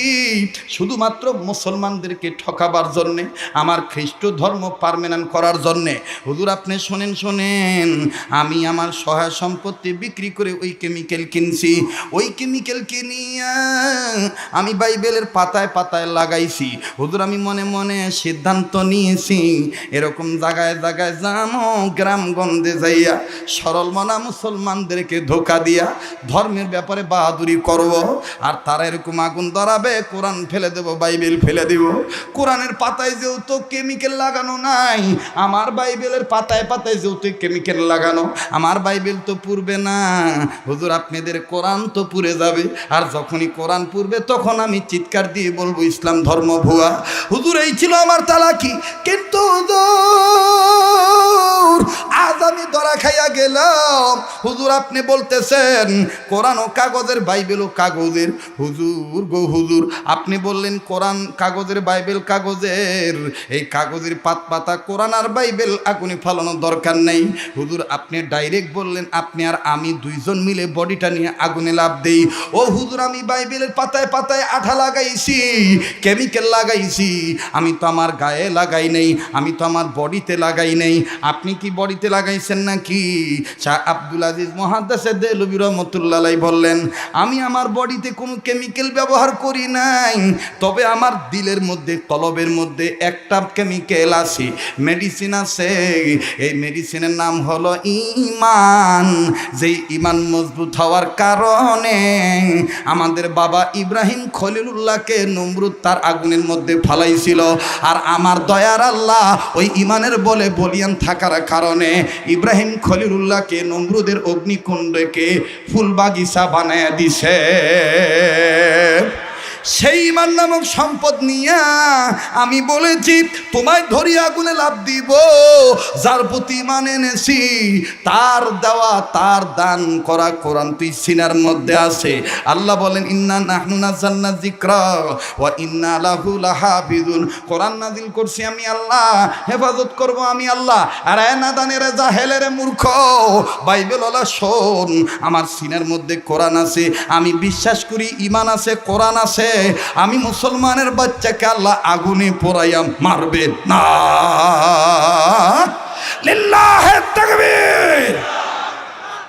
শুধুমাত্র মুসলমানদেরকে ঠকাবার জন্যে, আমার খ্রিস্ট ধর্ম পার্মানেন্ট করার জন্যে। হুজুর আপনি শোনেন শোনেন, আমি আমার সহায় সম্পত্তি বিক্রি করে ওই কেমিক্যাল কিনছি। ওই কেমিক্যাল কিনিয়া আমি বাইবেলের পাতায় পাতায় লাগাইছি। হুজুর আমি মনে মনে সিদ্ধান্ত নিয়েছি, এরকম জায়গায় জায়গায় যাবো, গ্রামগঞ্জে যাইয়া সরল মনা মুসলমানদেরকে ধোকা দিয়া ধর্মের ব্যাপারে বাহাদুরি করব, আর তারা এরকম আগুন ধরাবে, কোরআন ফেলে দেব, বাইবেল ফেলে দেব। কোরআনের পাতায় যেহেতু কেমিক্যাল লাগানো নাই, আমার বাইবেলের পাতায় পাতায় যেহেতু কেমিক্যাল লাগানো, আমার বাইবেল তো পুড়বে না। হুজুর আপনাদের কোরআন তো পুড়ে যাবে, আর যখনই কোরআন পুড়বে তখন আমি চিৎকার দিয়ে বলবো ইসলাম ধর্ম ভুয়া। হুজুর এই ছিল আমার তালাকি, কিন্তু হুজুর আজ আমি ধরা খাইয়া গেলাম। হুজুর আপনি বলতেছেন কোরআন ও কাগজের, বাইবেল ও কাগজের। হুজুর গো হুজুর আপনি বললেন কোরআন কাগজের, বাইবেল কাগজের, এই কাগজের পাতা কোরআন আর বাইবেল আগুনে ফালানোর দরকার নেই। হুজুর আপনি ডাইরেক্ট বললেন আপনি আর আমি দুইজন মিলে বডিটা নিয়ে আগুনে লাভ দেই। ও হুজুর আমি বাইবেলের পাতায় পাতায় আঠা লাগাইছি, কেমিক্যাল লাগাইছি, আমি তো আমার গায়ে লাগাই নেই, আমি তো আমার বডিতে লাগাই নেই। আপনি কি বডিতে লাগাইছেন নাকি? শাহ আব্দুল আজিজ মুহাদ্দিসে দেহলভী রাহমাতুল্লাহ আলাইহি বললেন, আমি আমার বডিতে কোনো কেমিক্যাল ব্যবহার করি নাই, তবে আমার দিলের মধ্যে কলবের মধ্যে একটা কেমিক্যাল আছে, মেডিসিন আছে। এই মেডিসিনের নাম হলো ঈমান। যেই ঈমান মজবুত হওয়ার কারণে আমাদের বাবা ইব্রাহিম খলিলুল্লাহকে নমরুদ তার আগুনের মধ্যে ফালাইছিল, আর আমার দয়ার আল্লাহ ওই ঈমানের বলে বলিয়ান থাকার কারণে ইব্রাহিম খলিলুল্লাহকে নমরুদের অগ্নিকুণ্ডকে ফুল বাগিচা বানায় দিছে। সেই ঈমান নামক সম্পদ নিয়ে আমি বলেছি তোমায় ধরি আগুনে লাভ দিব। যার প্রতি ঈমান এনেছি তার দেওয়া তার দান করা কোরআন তুই সিনার মধ্যে আছে। আল্লাহ বলেন, ইন্না নাহনু নাযালনা যিকরা ওয়া ইন্না লাহু লাহাফিজুন। কোরআন নাজিল করছি আমি আল্লাহ, হেফাজত করব আমি আল্লাহ। আর এ নাদানের জাহেলের মূর্খ বাইবেল ওয়ালা শোন, আমার সিনার মধ্যে কোরআন আছে, আমি বিশ্বাস করি ঈমান আছে, কোরআন আছে। আমি মুসলমানের বাচ্চাকে আল্লাহ আগুনে পোড়াইয়া মারবে না। লিল্লাহে তাকবীর।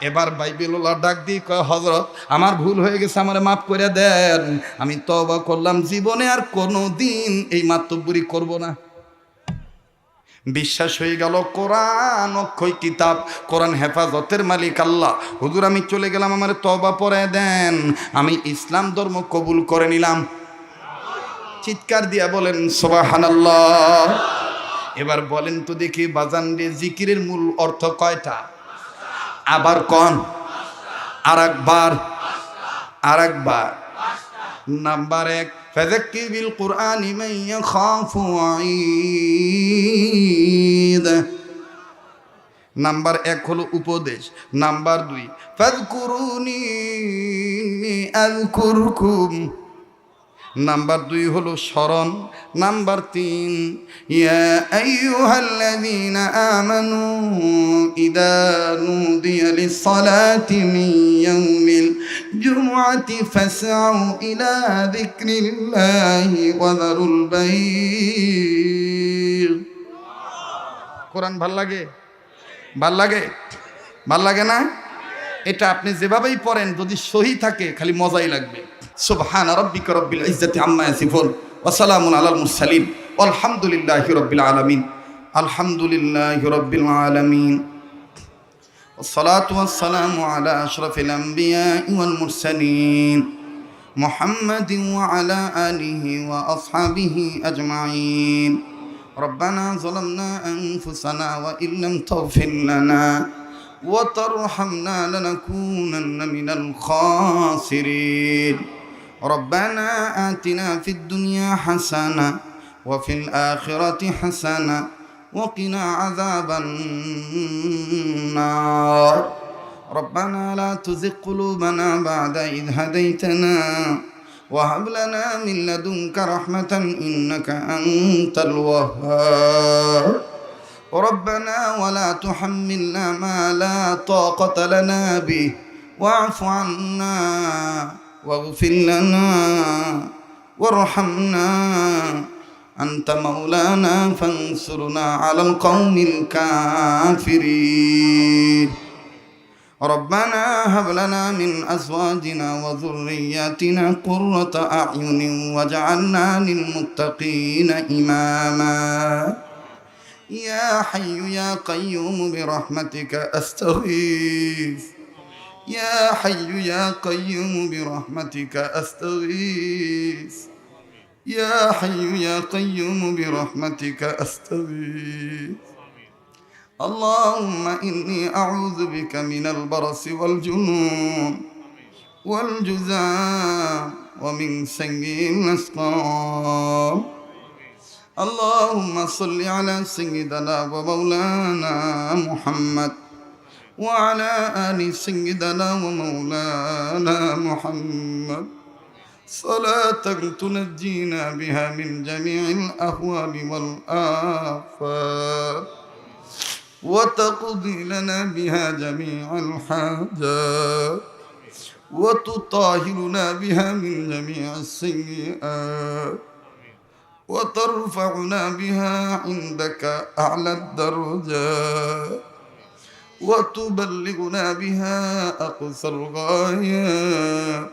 এবার বাইবেলওয়ালা ডাক দিয়ে কয়, হযরত আমার ভুল হয়ে গেছে, আমারে মাফ করে দেন, আমি তওবা করলাম, জীবনে আর কোনোদিন এই মাতব্বরি করব না। বিশ্বাস হয়ে গেল কোরআন অক্ষয় কিতাব, কোরআন হেফাজতের মালিক আল্লাহ। হুজুর আমি চলে গেলাম, আমার তওবা পড়ায় দেন, আমি ইসলাম ধর্ম কবুল করে নিলাম। চিৎকার দিয়া বলেন সুবহানাল্লাহ। এবার বলেন তো দেখি বাজান রে, জিকিরের মূল অর্থ কয়টা? আবার কোন? আরেকবার। নাম্বার 1, ফাযাক্কির বিল কুরআনি মান ইয়াখাফু ওয়াঈদ। নাম্বার 1 হলো উপদেশ। নাম্বার 2, ফাযকুরুনি আযকুরকুম। নাম্বার 2 হলো স্মরণ। নাম্বার 3, ইয়া আইয়ুহাল্লাযীনা আমানু ইযা নুদিয়া লিস-সালাতি মিন ইয়াউমিল জুমআতি ফাসআউ ইলা যিকরিল্লাহি ওয়া যারুল বাই'। কোরআন ভাল লাগে? ভাল লাগে? ভাল লাগে না? এটা আপনি যেভাবেই পড়েন যদি সহি থাকে খালি মজাই লাগবে। সুবহান রাব্বিকা রাব্বিল ইজ্জাতি আম্মা ইয়াসিফুন ওয়া সালামুন আলাল মুরসালিন আলহামদুলিল্লাহি রাব্বিল আলামিন। আলহামদুলিল্লাহি রাব্বিল আলামিন। والصلاة والسلام على أشرف الأنبياء والمرسلين محمد وعلى آله وأصحابه أجمعين. ربنا ظلمنا أنفسنا وإن لم تغفر لنا وترحمنا لنكونن من الخاسرين. ربنا آتنا في الدنيا حسنة وفي الآخرة حسنة وقنا عذاب النار. ربنا لا تزغ قلوبنا بعد إذ هديتنا وهب لنا من لدنك رحمة إنك أنت الوهاب. ربنا ولا تحملنا ما لا طاقة لنا به واعف عنا واغفر لنا وارحمنا أنت مولانا فانصرنا على القوم الكافرين. ربنا هب لنا من أزواجنا وذرياتنا قرة أعين واجعلنا للمتقين إماما. يا حي يا قيوم برحمتك أستغيث. يا حي يا قيوم برحمتك أستغيث. يا حي يا قيوم برحمتك أستغيث. اللهم إني أعوذ بك من البرص والجنون والجذام ومن سيء الأسقام. اللهم صل على سيدنا ومولانا محمد وعلى آل سيدنا ومولانا محمد صلاة تنجينا بها من جميع الأهوال والآفات وتقضي لنا بها جميع الحاجات وتطهرنا بها من جميع السيئات وترفعنا بها عندك أعلى الدرجات. وتبلغنا بها أقصى الغايات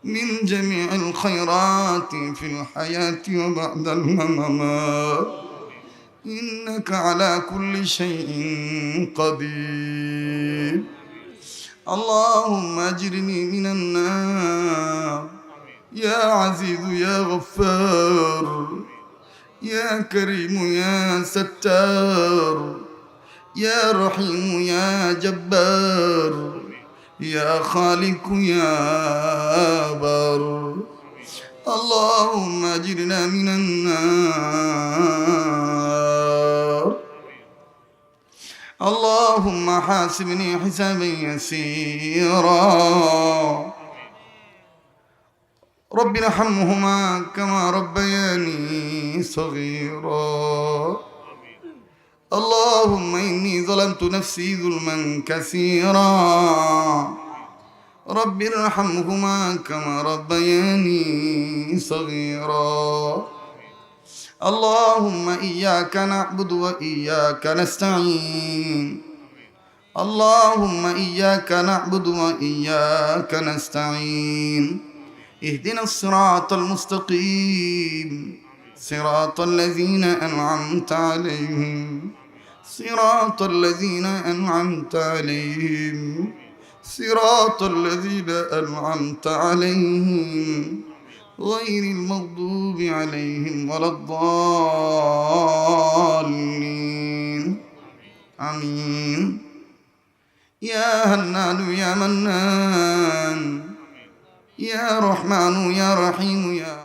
من جميع الخيرات في الحياة وبعد الممات، إنك على كل شيء قدير. اللهم أجرني من النار يا عزيز يا غفار، يا كريم يا ستار، يا رحيم يا جبار، يا خالق يا بر. اللهم أجرنا من النار. اللهم حاسبني حسابا يسيرا. رب ارحمهما كما ربياني صغيرا. اللهم إني ظلمت نفسي ظلما كثيرا. رب ارحمهما كما ربياني صغيرا. اللهم إياك نعبد وإياك نستعين. اللهم إياك نعبد وإياك نستعين. اهدنا الصراط المستقيم، صراط الذين أنعمت عليهم، صراط الذين أنعمت عليهم، صراط الذين أنعمت عليهم غير المغضوب عليهم ولا الضالين. آمين. يا هنان يا منان، يا رحمن يا رحيم يا